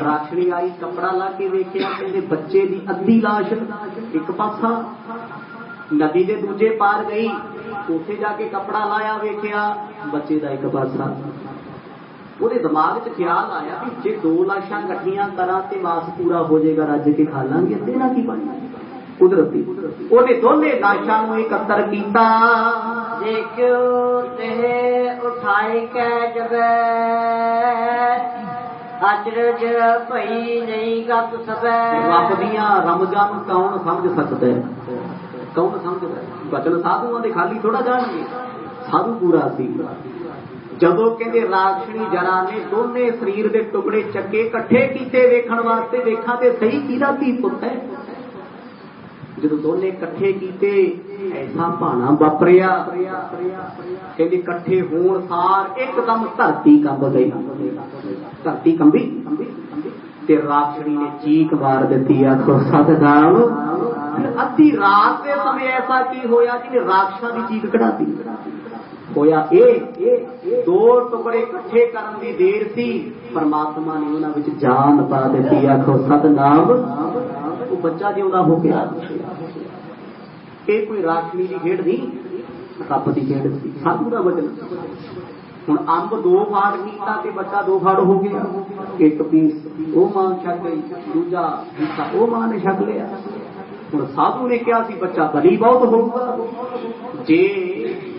राक्षणी आई कपड़ा ला के वेखिया कहते बच्चे की अद्धी लाश एक पासा नदी के दूजे पार गई उसे जाके कपड़ा लाया वेखिया बच्चे का एक पासा ਉਹਦੇ दिमाग च ख्याल आया कि जे 2 लाशां इकट्ठियां करा ते मास पूरा हो जाएगा रज के खा लांगे अद्धे ना की बनना कुदरती ਉਹਨੇ ਦੋਨੇ लाशां ਨੂੰ इकट्ठा कीता देखो ते उठाई के जबे अचरज भई नहीं गत सबे। रब दियां रमजां कौन समझ सकता है, कौन समझदा है? बचन साधुआं दे खाली थोड़ा जाणगे, साधु पूरा सी। जदों कहंदे राक्षणी जरा ने दोने शरीर दे टुकड़े चक्के इकट्ठे कीते वेखण वास्ते, वेखां ते सही किहदा धी पुੱਤ है। जदों दोने इकट्ठे कीते ऐसा भाना वापरिया, कहंदे इकट्ठे होण सार एकदम धरती कंब गई, धरती कंबी ते राक्षणी ने चीख मार दी। आखो सतनाम। अद्धी रात के समय ऐसा की होया कि राक्षसां दी चीख कढ़ाती होया। दो टुकड़े इकट्ठे करन दी देर सी, परमात्मा ने उन्हां विच जान पा दी। आखो सतनाम। वो बच्चा जिउंदा हो गया। ये कोई राक्षणी की खेड नहीं, रब की खेड सी, साधु का वचन। हुण अंब दो फाड़ कीता ते बच्चा दो फाड़ हो गया। एक पीस वो मां छक गई, दूजा हिस्सा वो मां ने छक लिया। हुण साधु ने कहा सी बच्चा बली बहुत होगा। जे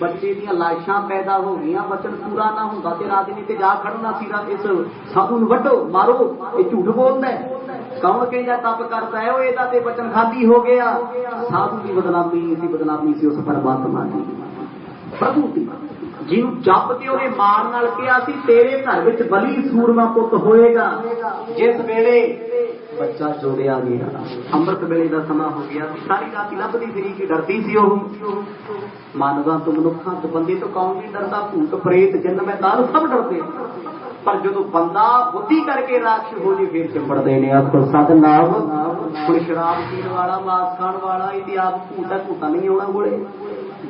बच्चे दी लाशां पैदा हो गई, वचन पूरा ना हुंदा ते राजनीति जा खड़ना सी इस साधु नूं वड्डो मारो, ये झूठ बोलदा है। कौन कहता तप करता है, वो एदा ते वचन खादी हो गया। साधु की बदनामी सी उस परमात्मा की, प्रभु की, जिन्हों जप के उन्हें मान नाल कहा सी तेरे घर विच बली सूरमा पुत होएगा। जिस वेले बच्चा जोड़िया गया, अमृत वेले का समा हो गया, सारी रात लभदी फिरी कि डरती सी ओह। मानवा तो मनुखा तो बंदे तो कौन नहीं डरता, भूत प्रेत जिन्न मैं दारू सब डरते, पर जो बंदा बुद्धि करके राक्ष हो जाए फिर चिंबड़ते ने। आपको सतनाम। कोई शराब पीने वाला, मांस खाण वाला, इतिहास भूता नहीं आना कोले।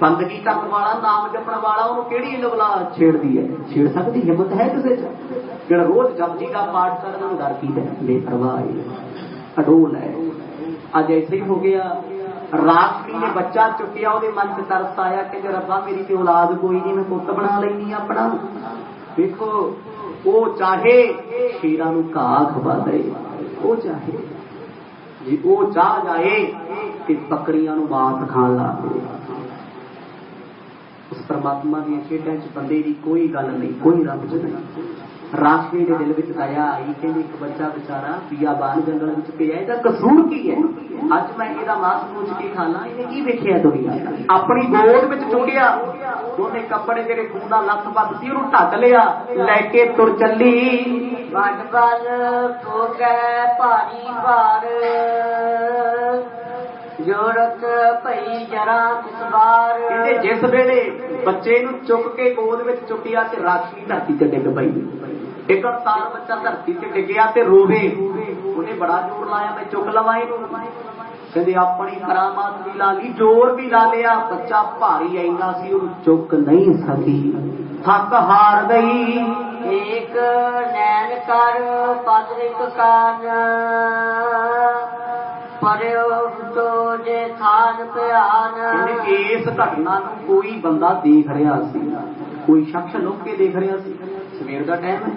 बंदगी करने वाला, नाम जपण वाला, उन्होंने केड़ी लवला छेड़ती है? छेड़ सकती हिम्मत है किसी च? जो रोज जपजी का पाठ करना डर की है, बेपरवाह अडोल है। अज ऐसे ही हो गया। राक्षणी ने बच्चा चुकिया, वो मन से तरस आया कि रब्बा मेरी तो औलाद कोई नहीं, मैं पुत बना लेनी अपना। देखो वो चाहे शेरां नूं घाह खवा दे, वो चाहे जी वो चाह जाए कि बकरियां नूं मांस खाण ला दे। उस परमात्मा दी खेडां च बंदे दी कोई गल नहीं, कोई रब च नहीं। राक्षणी के दिल विच दया आई, कहंदी एक बच्चा बेचारा बियाबान जंगल विच पिया, इहदा कसूर की है? अज मैं इहदा मांस पूछ के खाना, इहने की वेखिया दुनिया? अपनी गोद विच चुंगिया, दोने कपड़े जेड़े खून दा लथ पत सी उहनूं ढक लिया, लैके तुर चली। वड बल हो गए भारी भार, जोरत भई जरा तिस बार। जिस वेले बच्चे नूं चुक के गोद विच चुकिया ते राक्षी धरती ते डिग पई। एक साल बच्चा धरती ते डिगया ते रोवे, उन्हें बड़ा जोर लाया मैं चुक लवां इहनूं। कहंदे अपनी करामात भी ला ली, जोर भी ला लिया, बच्चा भारी आईना सी, उहनूं चुक नहीं सकी, थक हार गई। एक नैन कर पदरिक कान, तो जे थान प्यान। इस घटना नूं कोई बंदा देख रहा सी, कोई शख्स लुक के देख रहा सी। सवेर का टाइम है,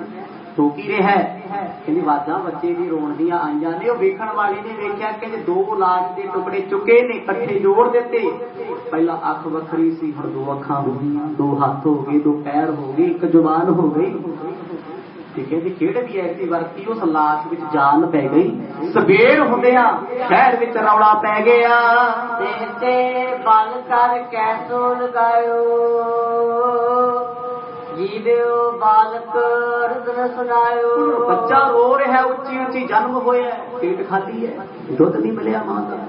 ठोकी रहा है, कहंदी वाजां बच्चे दी रोण दियां आईयां ने। वेखण वाले ने वेख्या कि दो लाश के टुकड़े चुके ने, इकट्ठे जोड़ दिते। पहला अख वखरी सी, हुण दो अखां हो गईयां, दो हाथ हो गए, दो पैर हो गए, एक जुबान हो गई। कहते खेड भी ऐसी वरती, उस लाश विच जान पै गई। सवेर हुंदिया शहर विच रौला पै गया, ते बल कर कैसो लगायो, जीवियो बालक रुदन सुनायो। बच्चा रो रहा है, उच्ची उच्ची जन्म होया, पेट खाली है, दुध नहीं मिलिया मां का।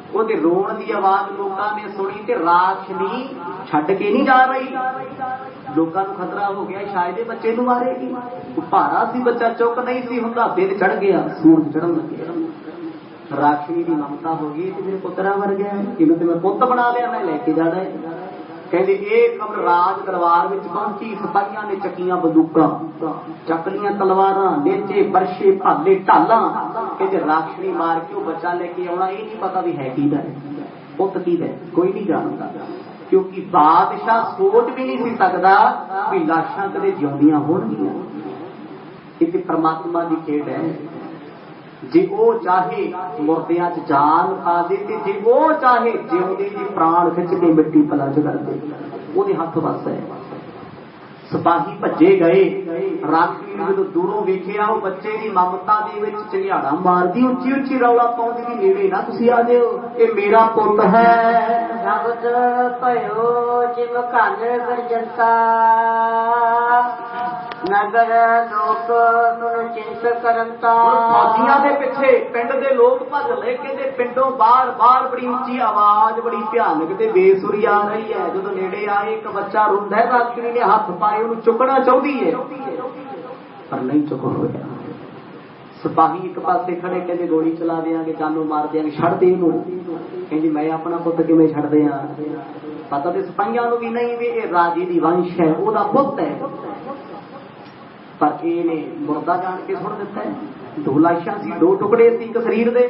ਉਹਦੇ ਰੋਣ ਦੀ ਆਵਾਜ਼ ਲੋਕਾਂ ਨੇ ਸੁਣੀ ਤੇ ਰਾਖਣੀ ਛੱਡ ਕੇ ਨਹੀਂ ਜਾ ਰਹੀ। ਲੋਕਾਂ ਨੂੰ ਖਤਰਾ ਹੋ ਗਿਆ ਸ਼ਾਇਦ ਇਹ ਬੱਚੇ ਨੂੰ ਮਾਰੇਗੀ। ਉਹ ਭਾਰਾ ਸੀ ਬੱਚਾ, ਚੁੱਕ ਨਹੀਂ ਸੀ ਹੁੰਦਾ, ਦਿਨ ਚੜ ਗਿਆ, ਸੂਰਜ ਚੜਨ ਲੱਗਿਆ। ਰਾਖਣੀ ਦੀ ਮਮਤਾ ਹੋ ਗਈ ਕਿ ਮੇਰੇ ਪੁੱਤਰਾ ਮਰ ਗਿਆ, ਇਹਨੂੰ ਤੇ ਮੈਂ ਪੁੱਤ ਬਣਾ ਲਿਆ, ਮੈਂ ਲੈ ਕੇ ਜਾਣਾ ਹੈ। ਕਹਿੰਦੇ ਇਹ ਖਬਰ ਰਾਜ ਦਰਬਾਰ ਵਿੱਚ ਪਹੁੰਚੀ। ਸਿਪਾਹੀਆਂ ਨੇ ਚੱਕੀਆਂ ਬੰਦੂਕਾਂ, ਚੱਕ ਲੀਆਂ ਤਲਵਾਰਾਂ, ਨੇਚੇ ਬਰਸ਼ੇ ਭਾਲੇ ਢਾਲਾਂ। ਕਹਿੰਦੇ ਰਾਖਣੀ ਮਾਰ ਕੇ ਉਹ ਬੱਚਾ ਲੈ ਕੇ ਆਉਣਾ, ਇਹ ਨਹੀਂ ਪਤਾ ਵੀ ਹੈ ਕਿਹਦਾ ਹੈ, ਪੁੱਤ ਕਿਹਦਾ ਹੈ, ਕੋਈ ਨਹੀਂ ਜਾਣਦਾ। ਕਿਉਂਕਿ ਬਾਦਸ਼ਾਹ ਸੋਚ ਵੀ ਨਹੀਂ ਸੀ ਸਕਦਾ ਵੀ ਲਾਸ਼ਾਂ ਕਦੇ ਜਿਉਂਦੀਆਂ ਹੋਣਗੀਆਂ। ਇਹ ਤੇ ਪਰਮਾਤਮਾ ਦੀ ਖੇਡ ਹੈ। जे वो चाहे मुर्दियां च जान पा दे, जे वो चाहे जिउंदे दी प्राण खिच के मिट्टी पलट कर दे, ओदे हथ वस है। सिपाही भज्जे गए। राखी ने जो दूरों वेखिया वो बच्चे की ममता दे विच झंझाड़ा मारदी उच्ची उच्ची रौला पाउंदी कि नेड़े ना तुसीं आ जाओ, ये मेरा पुੱਤ है। जगत भयो जिव घन गरजंता, नगर लोक सुन चिंत करंता। फौजियां दे पिछे पिंड दे लोग भज ले, कहते पिंडों बार बार बड़ी उच्ची आवाज बड़ी भयानक ते बेसुरी आ रही है। जो नेड़े आए एक बच्चा रुंदा है, राखी ने हथ पाए उन्हें चुकना चाहती है पर नहीं चुक हो गया। सिपाही एक पासे खड़े कहते गोली चला देंगे, जानू मार देंगे, छड़ दे कहती मैं अपना पुੱਤ किवें छड़ दियां। पता तो सिपाहियां नूं भी नहीं भी ये राजे दी वंश है, ओहदा पुੱਤ है, पर इहने मुर्दा जान के सुण दिता है। दो लाशां सी, दो टुकड़े सी एक शरीर दे।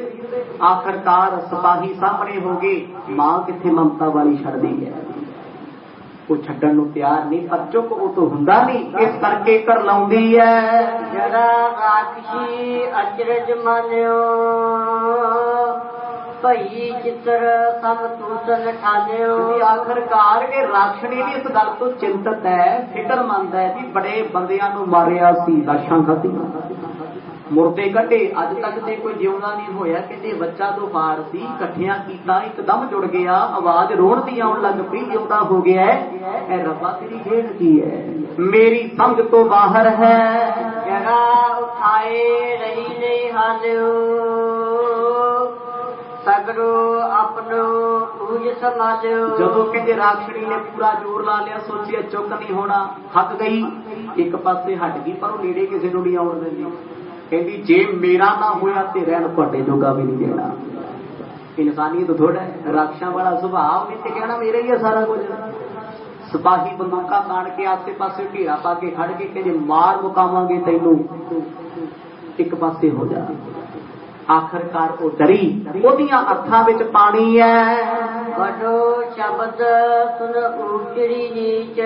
आखिरकार सिपाही सामने हो गए, मां किथे ममता वाली छड़ दी है, वो छड्डण नूं तैयार नहीं, पर चुक वो तो हुंदा नहीं, इस करके कर लाउंदी है। जरा राक्षी अचरज मानियो, भई चित्र सब तूसन ठानियो। आखिरकार के राक्षणी भी इस गल तो चिंतित है, फिक्रमंद है कि बड़े बंदियां नूं मारिया सी, लाशां खाधियां, मुर्दे कटे, अज तक ते कोई जिउंदा नहीं होया। कहते बच्चा तो फार सी, कट्ठियां कीता एकदम जुड़ गया, आवाज रोण दी आउण लग पई, जिउंदा हो गया है। ऐ रब्बा तेरी खेड की है, मेरी समझ तो बाहर है। जरा उठाए रही नहीं हालियो, सगरो अपनो ऊज संभालियो। जदों कहते राक्षणी ने पूरा जोर ला लिया, सोचिया चुक नहीं होना, थक गई, एक पासे हट गई, पर वो नेड़े किसी नूं नहीं आउण दिंदी। कहती जे मेरा ना होया ते रहन तुहाडे जोगा भी नहीं देना। इंसानियत तो थोड़ा है, राक्षां वाला सुभाव नहीं, कहना मेरा ही है सारा कुछ। सिपाही बंदूकां ताण के आसे पासे घेरा पा के खड़ के कहते मार मुकावांगे तैनूं, एक पासे हो जा। आखिरकार वो डरी, ओदियां अखां विच पानी है। वडो शब्द सुन उतरी नीच,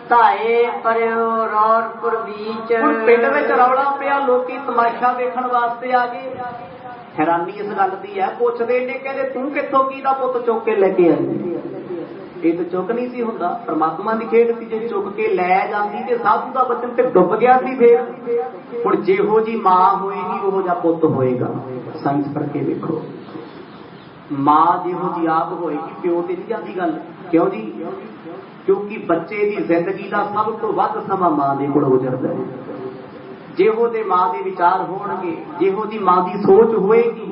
ताए परयो रौरपुर बीच। पिंड विच रौला पिया, लोकी तमाशा वेखण वास्ते आ गए। हैरानी इस गल दी है, पुछदे ने कहते तू कित्थों कीदा पुੱਤ चुक के लेके आई। ये तो चुक नहीं सी हुंदा, परमात्मा की खेड सी, जे चुक के लै जांदी ते साधु दा बचन ते डुब गया सी। फिर हुण जेहो जी मां होएगी ओहो जिहा पुੱਤ होएगा। साइंस करके देखो, मां जेहो जी आप होएगी, प्यो ते नहीं जांदी गल। क्यों जी? क्योंकि बच्चे की जिंदगी का सब तो वध समा मां दे कोल गुजरदा है। जेहो दे मां दे विचार होणगे, जेहो दी मां दी सोच होएगी,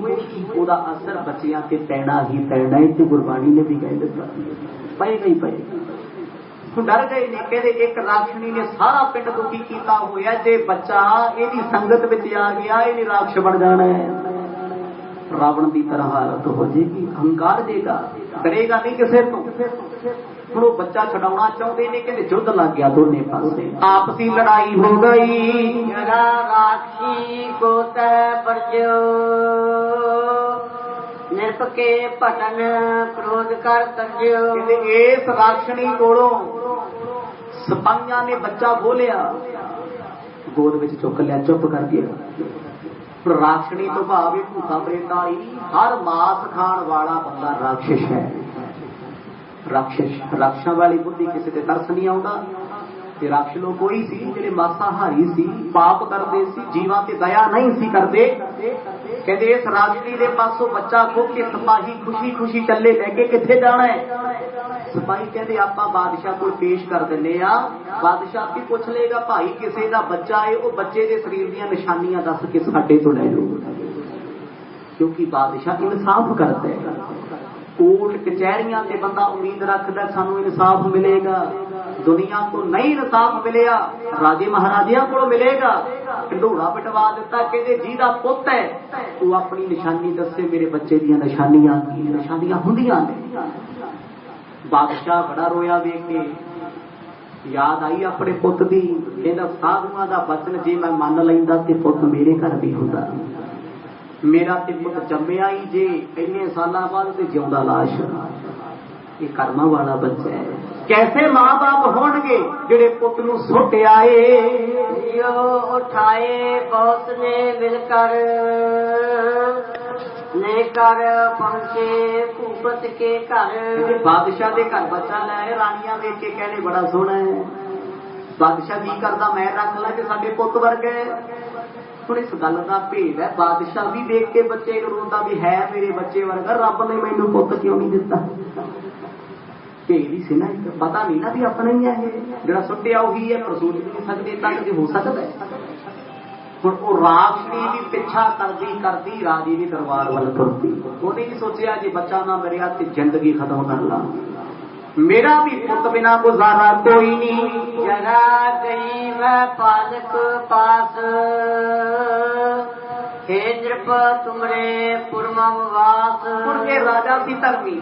ओदा असर बच्चियां ते पैना ही पैना है। ते गुरबाणी ने भी कह दिता पएगा ही पएगा। डर गए ने, कहते एक राक्षणी ने सारा पिंड दुखी किया होया, जे बच्चा इहदी संगत विच आ गया इहने राक्षस बन जाना है, रावण की तरह हालत हो जाएगी, हंकार देगा, डरेगा नहीं किसी तो। ਹੁਣ ਉਹ ਬੱਚਾ ਛਡਾਉਣਾ ਚਾਹੁੰਦੇ ਨੇ, ਕਹਿੰਦੇ युद्ध लग गया दोने पासे, आपसी लड़ाई हो गई। जरा राक्षी को तह परजो, निरप के पटन क्रोध कर तरजो। कहते इस राक्षणी कोलों सिपाहियां ने बच्चा बोलिया, गोद विच चुक लिया, चुप कर गया। राक्षणी तो भाव भूता प्रेता वाली, हर मास खाण वाला बंदा राक्षस है। राक्षसां वाली बुद्धि किसी ते तरस नहीं आउंदा। ते राक्षस लोग कोई सी जिहड़े मासाहारी सी, पाप करदे सी, जीवां ते दया नहीं सी करदे। कहंदे इस राक्षसी दे पासों बच्चा खो के सिपाही खुशी खुशी चले, लैके किथे जाना है। सिपाही कहंदे आपां बादशाह कोल पेश कर दिंदे आ, बादशाह भी पूछ लेगा भाई किसी दा बच्चा है, वो बच्चे दे शरीर दीयां निशानियां दस के साडे तो लै जाओ, क्योंकि बादशाह इंसाफ करदा है। कोर्ट कचहरियां से बंदा उम्मीद रखता सानू इंसाफ मिलेगा, दुनिया को नहीं इंसाफ मिलेगा, राजे महाराजिया को मिलेगा। ढंडोरा पिटवा दिता, कहते जिहदा पुੱਤ है तू अपनी निशानी दसे, मेरे बच्चे दी निशानियां की निशानियां हुंदियां ने। बादशाह बड़ा रोया वेख के, याद आई अपने पुੱਤ दी, कहंदा साधुआं दा वचन जे मैं मन लैंदा ते पुੱਤ मेरे घर भी हुंदा, मेरा ते पुੱਤ जम्मिया ही जे इन्ने साल बाद ते जिउंदा लाश। ये कर्मा वाला बच्चा है। कैसे मां बाप होणगे जिहड़े पुੱਤ नूं सुट आए। यो उठाए बहुत ने मिलकर, लेकर पहुंचे भूपत के घर। बादशाह के घर बच्चा लाए, रानियां देख के कहने बड़ा सोहना है। बादशाह जी करदा मैं रख ला कि साडे पुत वर्गे। हुण इस गल का भेद है, बादशाह भी देख के बच्चे रोंदा भी है मेरे बच्चे वर्गा, रब ने मैनू पुत क्यों नहीं दिता। भेद ही सी ना, पता नहीं ना भी अपना ही है, जिहड़ा सुट्टिया उही है, पर सोच भी नहीं सकते तक जो हो सकता है। ਹੁਣ ਉਹ ਰਾਖਣੀ ਵੀ ਪਿੱਛਾ ਕਰਦੀ ਕਰਦੀ ਰਾਜੇ ਦੀ ਦਰਬਾਰ ਵੱਲ ਤੁਰਦੀ। ਉਹਨੇ ਵੀ ਸੋਚਿਆ ਜੇ ਬੱਚਾ ਨਾ ਮਰਿਆ ਤੇ ਜ਼ਿੰਦਗੀ ਖਤਮ ਕਰ ਲਾਂ, ਮੇਰਾ ਵੀ ਪੁੱਤ ਬਿਨਾ ਗੁਜ਼ਾਰਾ ਕੋਈ ਨਹੀਂ। ਜਰਾ ਗਈ ਮੈਂ ਪਾਲਕ ਪਾਸ, हे नृप तुमरे पुरमम वास। ਹੁਣ ਇਹ ਰਾਜਾ ਸੀ ਧਰਮੀ,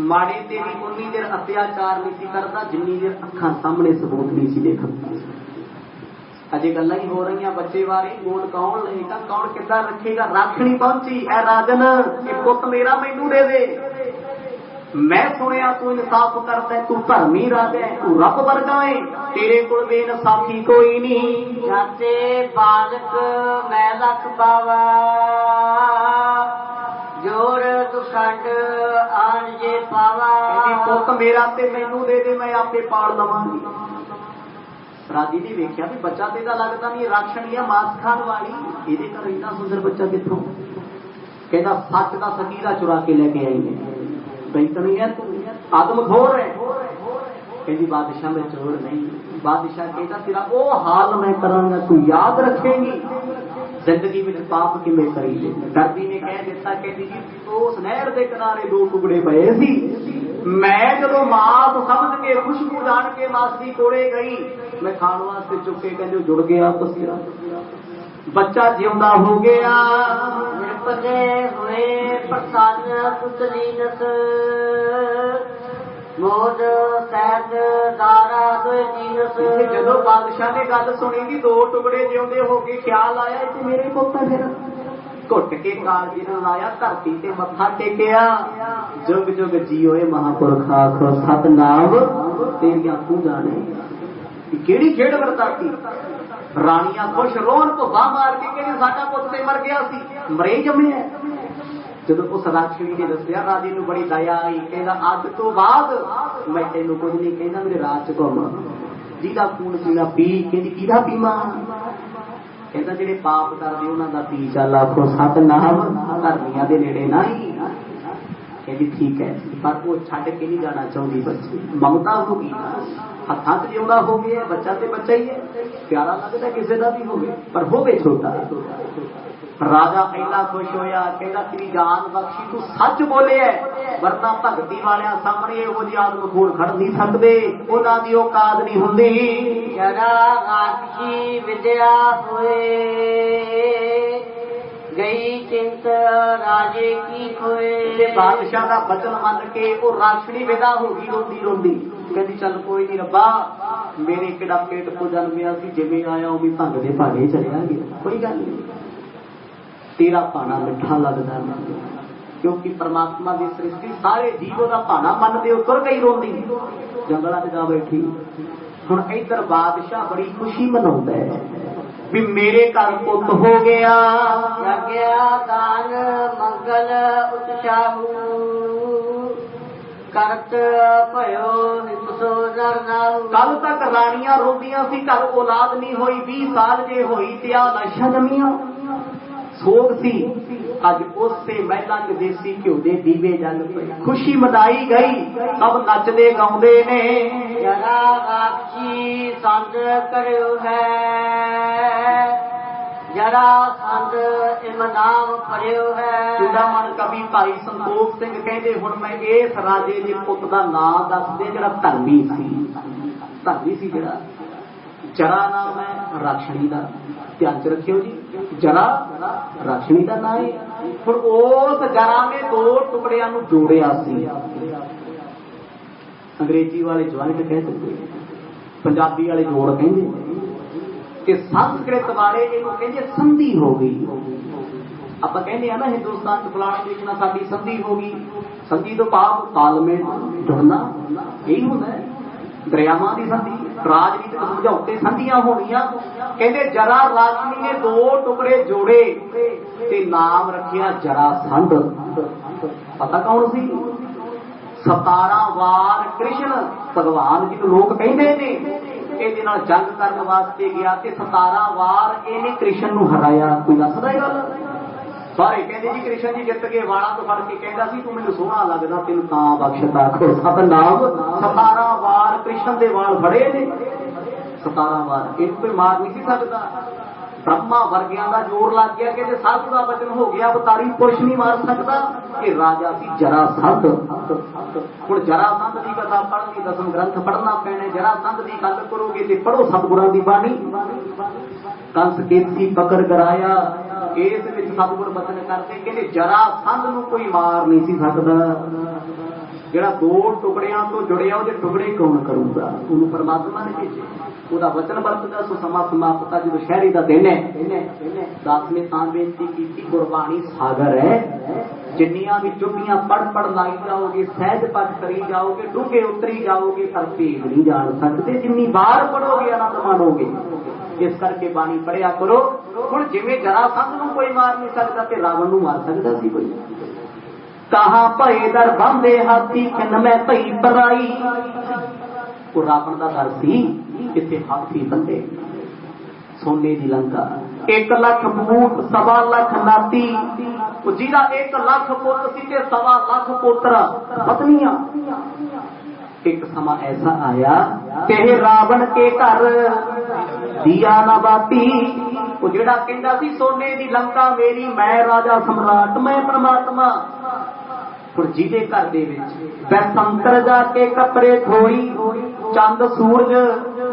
ਮਾੜੇ ਤੇ ਵੀ ਉਨੀ ਦੇਰ ਅਤਿਆਚਾਰ ਨਹੀਂ ਸੀ ਕਰਦਾ ਜਿੰਨੀ ਦੇਰ ਅੱਖਾਂ ਸਾਹਮਣੇ ਸਬੂਤ ਨਹੀਂ ਸੀ ਦੇਖਦਾ। अजे गल्लां ही हो रही बच्चे बारे, गोद कौन लेगा, कौन कितना रखेगा। राखनी पहुंची, ऐ राजन ये पुत मेरा मैनू दे दे। मैं सुनिया तू इंसाफ करता है, तू धर्मी राजा है, तू रब वर्गा है, तेरे कोल बेइंसाफी कोई नहीं। जाते बालक मैं लख पावा, जोर दुखंड आन जे पावा। पुत मेरा ते मैनू दे दे, मैं आपे पाल लवांगी। राजी ने वेख्या भी बच्चा तो इहदा लगता नहीं, राक्षणी है मांस खाण वाली, इहदे घर इन्ना सुंदर बच्चा कित्थों। कहता सच का सकीरा चुरा के लेके आई है, गई तो नहीं है तू, आदमखोर है। कहती बादशाह मैं चोर नहीं। बादशाह कहता तेरा वो हाल मैं करांगा, तू याद रखेगी जिंदगी में पाप किवें करी ले। दर्दी ने कह दिता, कहती जी उस नहर के किनारे दो टुकड़े पए सी, मैं जदों माप समझ के खुशबू जान के मासी कोले गई, मैं खाण वास्ते चुके कहते जुड़ गया पसीरा, बच्चा जिंदा हो गया। निपदे हुए प्रसन्न पुतली नस, मोद सैद दारा दो जीनस। जदों बादशाह ने गल सुनी कि दो टुकड़े जिउंदे हो गए, ख्याल आया कि मेरे पुत फिर घुट के कालजी ने लाया, धरती ते मत्था टेकिया, जुग जुग जीओ महापुरख आखो सतनाम तेरिया तू जाने। केड़ी खेड़ वरताती, रानियां खुश रोन भुब्बा मार के कहने साडा पुत ते मर गया सी, मरे जमे है। जदों उस राक्षणी ने दस्सिया, राजे नूं बड़ी दया आई, कहंदा अज तो बाद मैं तैनूं कुछ नहीं कहंदा, मेरे राज च घुम, जिहदा खून पीना पी। कहंदी किहदा पीवां, कहंदा जिहड़े पाप करदे उन्हां दा पी चल, आखो सतनाम धर्मियां दे नेड़े नहीं। कहंदी ठीक है, पर वो छड्ड के नहीं जाना चाहुंदी बच्ची, ममता हो गई, हत्थां च जिउंदा हो गया, बच्चा ते बच्चा ही है, प्यारा लगदा किसी दा भी होवे, पर होवे छोटा। राजा इन्ना खुश होया, कहंदा तेरी जान बख्शी, तू सच बोले है, वरना भगती वालियां सामने इहो जी आदमखोर खड़ नहीं सकदे, उन्हां दी औकात नहीं हुंदी। जरा राक्षी विद्या होए, गई चिंत राजे की खोए। बादशाह का बचन मन के वो राक्षणी विदा हो गई रोंदी रोंदी, कहती चल कोई नहीं रब्बा, मेरे किड़ा पेट को जन्मिया सी, जिवें आया उवें भंग दे भागे चलिया गया, कोई गल नहीं, तेरा भाना मिठा लगदा नहीं, क्योंकि परमात्मा की सृष्टि सारे जीवों का भाना मनते तुर गई रोंदी, जंगलों में जा बैठी। हुण इधर बादशाह बड़ी खुशी मनाउंदा है भी मेरे घर पुत हो गया। यज्ञ दान मंगल उत्साहू, करत भयो निपसो नर नाहू। कल तक रानियां रोंदियां सी, घर औलाद नहीं होई, 20 साल जे होई ते आ लाशां जमीआं, सोग सी। अज उससे महलां च देसी घ्यो दे दीवे जल पे, खुशी मनाई गई, सब नचदे गाउंदे ने। जरा राक्षी संग करियो है, जरा संग इमनाम पढ़ियो है। चूड़ामण कवि भाई संतोख सिंह कहंदे हुण मैं इस राजे दे पुत दा नां दस दे जिहड़ा धर्मी सी जिहड़ा जरा नाम है राक्षणी का, ध्यान च रखियो जी, जरा राक्षणी का नाम है। हुण उस जरा ने दो टुकड़ियां नूं जोड़िया सी, अंग्रेजी वाले ज्वाइंट कह दिंदे, पंजाबी वाले जोड़ कहंदे, कि संस्कृत वाले इहनूं कहंदे संधि हो गई। आपां कहंदे आ ना हिंदुस्तान च फलाणे देश नाल साडी संधि हो गई, संधि तो भाव तालमेल जुड़ना यही हुंदा है, दरियावां दी संधि राजनीतिक समझौते संधियां होनियां। कहते जरा राशि ने 2 टुकड़े जोड़े ते नाम रखिया जरासंध। पता कौन सी? 17 वार कृष्ण भगवान जी लोग कहते ने ਇਹਦੇ ਨਾਲ जंग करने वास्ते गया ते 17 वार ਇਹਨੇ कृष्ण ਨੂੰ हराया। कोई दसदा गल? सारे कहते जी कृष्ण जी जित के वाला तो फड़ के कहता सी तू मैनू सोहना लगदा तेन तां बख्शता। सतनाम 17 वार कृष्ण दे वाल फड़े ने। 17 वार एक कोई मार नहीं सकता। ब्रह्मा वर्गिया का जोर लग गया कि साधु का वचन हो गया अवतारी पुरुष नहीं मार सकता। ये राजा सी जरासंध। हुण जरासंध की कथा पढ़नी 10 ग्रंथ पढ़ना पैने। जरासंध की गल करोगे तो पढ़ो सतगुरां दी बाणी। कंस केसी पकड़ कराया इस सतगुर वचन करते कहते जरासंध नूं कोई मार नहीं सी सकदा। जिहड़ा 2 टुकड़ियां तो जुड़िया उहदे टुकड़े कौन करूगा? उन्होंने परमात्मा ने भेजे। ਉਹਦਾ वचन वरतदा सो समा समाप्त जो शहरी का दिन है। 10वें थां बेनती की गुरबाणी सागर है। जिन्नियां भी चुपियां पढ़ लाई जाओगे सहज पाठ करी जाओगे डूंघे उतरी जाओगे पर भेद नहीं जान सकते। जिन्नी बार पढ़ोगे आनंद मानोगे। इस करके बाणी पढ़िया करो। हुण जिवें जरासंध नूं कोई मार नहीं सकता ते रावण नूं मार सकदा सी कोई? कहा भय दर बांधे हाथी किन मैं भई पराई। वो रावण का दर सी इत्थे हाथी बंदे। सोने की लंका 1 लाख बूट 1.25 लाख नाती जिहदा 1 लाख पुत्र सी ते 1.25 लाख पोतरा पत्नियां। एक समा ऐसा आया तेरे रावण के घर दिया ना बाती। वो जिहड़ा कहंदा सी सोने की लंका मेरी मैं राजा सम्राट मैं परमात्मा। जिहदे घर दे विच बैसंतर जाके कपड़े धोई चंद सूरज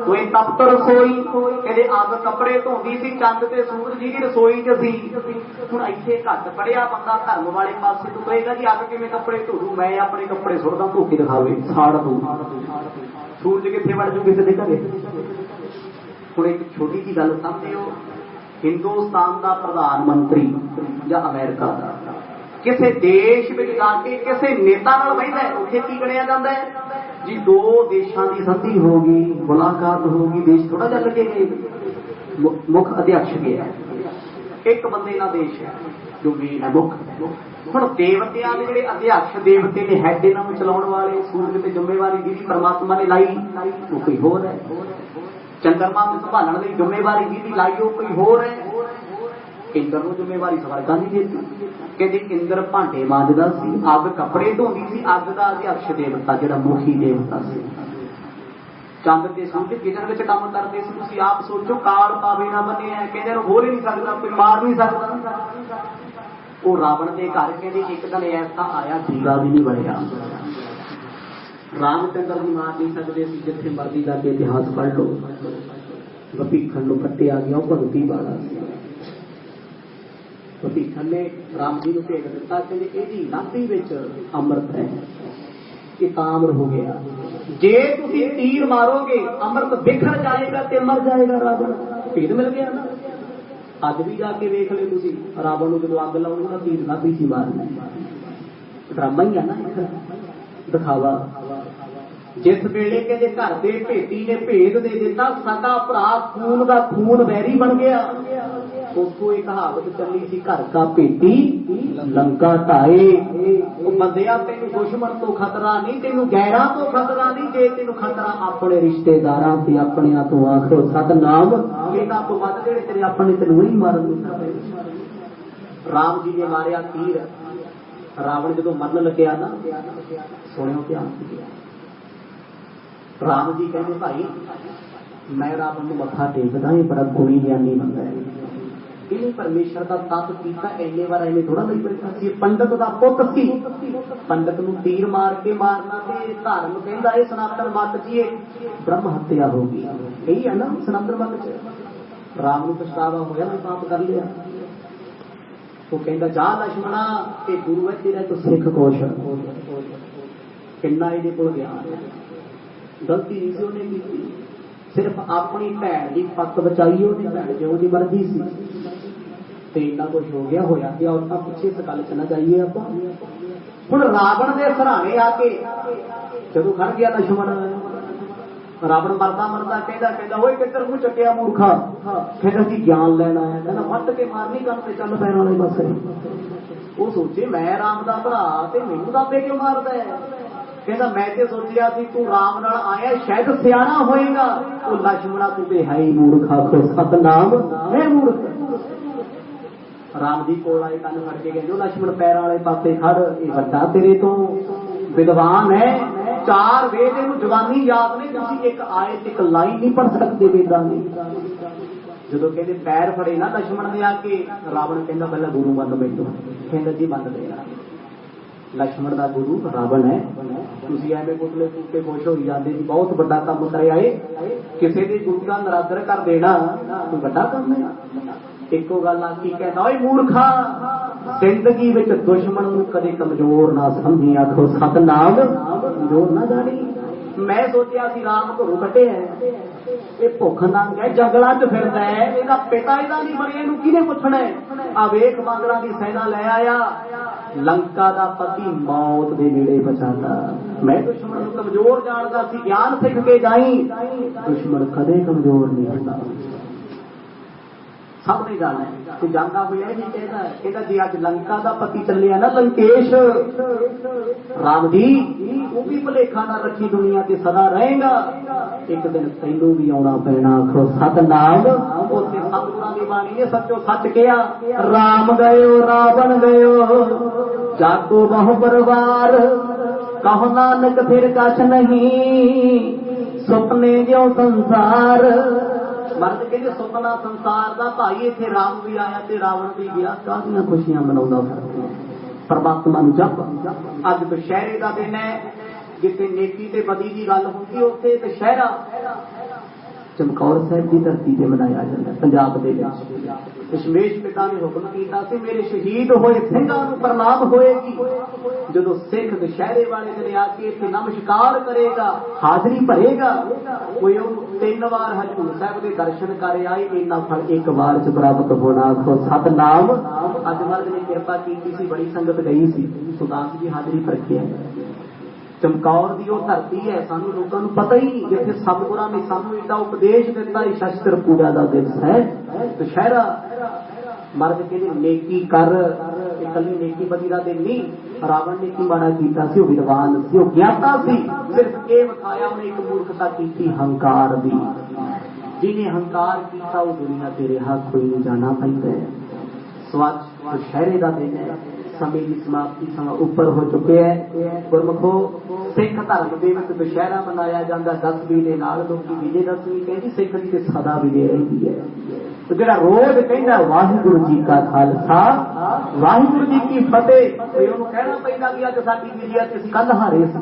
कोई तपत रसोई। कहते अग कपड़े धोंदी सी चंद ते सूरज जी की रसोई च सी। हुण इत्थे घट पढ़िया बंदा धर्म वाले पासे तो कहेगा जी अग किवें कपड़े धो दूं मैं अपने कपड़े सुटदा धो के दिखावे साड़ दूं। सूरज कित्थे वड़ जू किसी दे घरे? हुण एक छोटी जी गल समझिओ। हिंदुस्तान का प्रधानमंत्री या अमेरिका का किसी देश में जाके किसी नेता नाल बहिंदा है उत्थे की गणिया जाता है जी? 2 देशों की संधि होगी मुलाकात होगी देश थोड़ा जा लगेगा। मुख अध्यक्ष गया एक बंदे का देश है जो मेन है मुख। हुण देवतियां दे जिहड़े अध्यक्ष देवते ने हैड इन्हां नूं चलाउण वाले सूरज ते जिम्मेवारी जिहदी परमात्मा ने लाई वो कोई होर है। चंद्रमा नूं संभालण दी जिम्मेवारी जिहदी लाई वो कोई होर है। इंद्र नूं जिम्मेवारी स्वर्गां दी देती। कहते इंद्र भांडे मांजदा सी अग कपड़े धोंदी सी अग का अध्यक्ष देवता जिहड़ा मुखी देवता सी। चंद ते सूरज किचन विच काम करते सी। तुसीं आप सोचो काल पावे ना बने है कहते हो ही नहीं सकता कोई मार नहीं सकता। वो रावण के घर कहते एक दिन ऐसा आया दीवा भी नहीं बढ़िया। रामचंद्र जी मार नहीं सकते जिथे मर्जी जाके इतिहास पढ़ लो। भपीखन नूं कट्टिया गया भगती वाला भपीखन ने राम जी को भेज दिता कि यही नाती विच अमृत है ये ताम्र हो गया। जे तुसी तीर मारोगे अमृत बिखर जाएगा ते मर जाएगा रावण। भेद मिल गया ना। अज भी जाके वेख ले तुसी रावण नूं जदों अग लाओगे ना तीर नाती सी मारना। ड्रामा ही है ना एक दिखावा। जिस वेले कहते घर के भेती ने भेद दे दिता सका भरा खून का खून वैरी बन गया। उसको एक कहावत चली सी घर का भेती लंका ढाए। बंदिया तेन दुश्मन तो खतरा नहीं तेन गैरां तो खतरा नहीं। जे तेन खतरा अपने रिश्तेदारां ते अपनियां तो आखो सतनाम इन्हां तो वध जेहड़े तेरे अपने तेन नहीं मारन। राम जी ने मारिया तीर। रावण जदों मरन लग्या ना सुनियो ध्यान। राम जी कहते भाई मैं रावण नूं मत्था टेकदा ये बड़ा गुणी ज्ञानी बंदा है। इन्हें परमेश्वर का तप किया इन्ने बार इन्हें थोड़ा नहीं बैठा सी। पंडित का पुत सी। पंडित नूं तीर मार के मारना ते धर्म कहंदा है सनातन मत जी ब्रह्म हत्या होगी। यही है ना सनातन मत च। राम नूं पछतावा होया मैं पाप कर लिया। वो कहंदा जा लक्ष्मणा ये गुरु है तेरा तो सिख कोश किन्ना इहदे कोल ज्ञान है। गलती नहीं सी उन्हें की सिर्फ अपनी भैन की पत्त बचाई उन्हें भैन जो की मर्जी सी इन्ना कुछ हो गया होया कि और पिछे इस गल च ना जाइए आप। हुण रावण के सराहने आके जदों खड़ गया लक्ष्मण रावण मरदा मरदा कहता ओए किधर मुंह चटिया मूर्खा, कहता जी ज्ञान लैन आया, कहना वट के मारनी कर ते चल पैर वाले पासे। वो सोचे मैं राम दा भरा ते मैनू दाबे क्यों मारदा है, कहता मैं ते सोचिया सी तू राम नाल आया शायद सियाणा होएगा। वो लक्ष्मणा तू ते है ही मूर्खा, खो सतनाम है मूर्ख। राम जी कोल आए कन फड़ के कहते लक्ष्मण पैर वाले पासे खड़, ये वड्डा तेरे तो विद्वान है, 4 वेद इहनूं जवानी याद ने, तुसीं एक आयत एक लाइन नहीं पढ़ सकते वेदां दी। जदों कहते पैर फड़े ना लक्ष्मण ने आके, रावण कहता पहला गुरु बन बैठो, कहता जी बन देना। लक्ष्मण का गुरु रावण है, तुसीं एवें पुतले फूके खुश हो जाते जी बहुत बड़ा काम करे आए, किसी के गुरु का नरादर कर देना कोई बड़ा काम है। एको गल आखी कहना ओए मूर्खा, जिंदगी विच दुश्मन नूं कदे कमजोर ना समझी, आखो सतनाम कमजोर ना जानी। मैं सोचिया सी राम घरों कटे है, ये भुख नंग है जंगलों च फिरदा है, इहदा पिता इहदा नहीं मरिया, इहनूं किहने पुछना है। आ वेख बांदरां दी सेना लै आया, लंका दा पति मौत दे नेड़े पहुंचाता। मैं दुश्मन नूं कमजोर जानदा सी, ज्ञान सिख के जाई, दुश्मन कदे कमजोर नहीं होंदा। सब ने जाना है, तू जानता हुआ नहीं कहता है, कहता जी अज लंका का पति चलिया ना लंकेश, राम जी वो भी भुलेखा ना रखी, दुनिया से सदा रहेगा, एक दिन तैनू भी आना पैना, आखो सतनाम। उत्थे सतगुरां दी बाणी ने सचो सच किया, राम गयो रावण गयो जाको बहु परिवार, कहो नानक फिर कछ नहीं, सुपने जो संसार। मर्द कहते सुपना संसार का, भाई इत्थे राम भी आया ते रावण भी गया, काफियां खुशियां मनाउंदा फिरदा परमात्मा नूं जप। अज दशहरे का दिन है, जिथे नेकी ते बदी की गल होंदी उत्थे दशहरा चमकौर साहिब की धरती से मनाया जाता है। पंजाब के दशमेश पिता ने हुक्म किया सी मेरे शहीद होए सिंघां नूं प्रणाम होएगी। जो सिख दशहरे वाले दिन आके इत्थे नमस्कार करेगा, हाजरी भरेगा, कोई 3 बार हजूर साहब के दर्शन कर आए, इन्ना फल एक बार च प्राप्त होना। सतनाम। अज महाराज ने कृपा की सी, बड़ी संगत गई सी, सुल्तान जी हाजरी भर के आए। चमकौर की वह धरती है, सानू लोगों को पता ही नहीं, जिथे सतगुरां ने सानू एडा उपदेश दिता, शस्त्र पूजा का दिवस है दशहरा। मर्द कहते नेकी कर, इकली नेकी बदी का दिन नहीं। रावण ने की माड़ा किया सी, विद्वान सी, ज्ञाता सी, सिर्फ ये बताया उन्हें एक मूर्खता की हंकार दी। जिन्हें हंकार किया वो दुनिया ते रहा कोई नहीं जाना पैंदा है। स्वच्छ दशहरे का दिन है, समय की समाप्ति समय ऊपर हो चुके हैं। गुरमुखो सिख धर्म के दशहरा मनाया जाता 10वीं के नाल, लोग विजयदशमी कहती, सिख की सदा विजय रही है। तो जो रोज कहता वाहिगुरु जी का खालसा वाहिगुरु जी की फतेह, कहना पैदा कि अज साडी विजय ते कल हारे सी।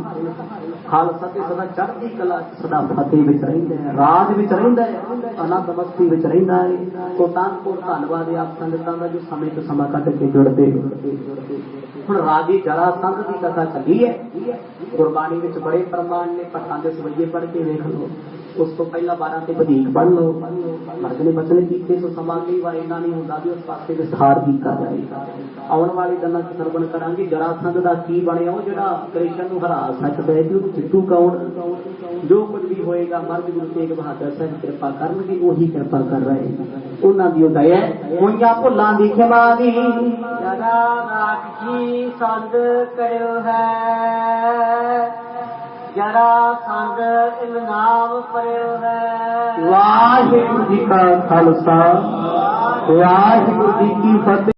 खालसा ते सदा चढ़दी कला, सदा फतेह विच रहिंदा है, राज विच रहिंदा है, आनंद मस्ती विच रहिंदा है। तो धन्नवाद आप संगतां दा जो समय तो समा कट के जुड़ते। हुण राजे जरासंध की कथा चली है, गुरबाणी विच बड़े प्रमाण ने, भट्टां दे सवैये पढ़ के वेख लो, उस तो पहला 12 ते वधीक पढ़ लो। मर्द ने बचन कीते सो समा कई बार इन्ना नहीं हुंदा भी उस पासे विस्तार कीता जाए। आउण वाले दिनां च सरवण करांगे जरासंध दा की बनया, वो जिहड़ा कृष्ण नूं हरा सकदा है, कि जितू कौन। जो कुछ भी होएगा मर्द गुरु तेग बहादुर साहब कृपा करनगे, ओही कृपा कर रहे हैं। उन्हां दी दया होईयां भुल्लां दी खिमा दी, जरा राखी संग करियो है, जरा संग इनाम पड़ियो है। वाहिगुरू जी का खालसा वाहिगुरू जी की फतेह।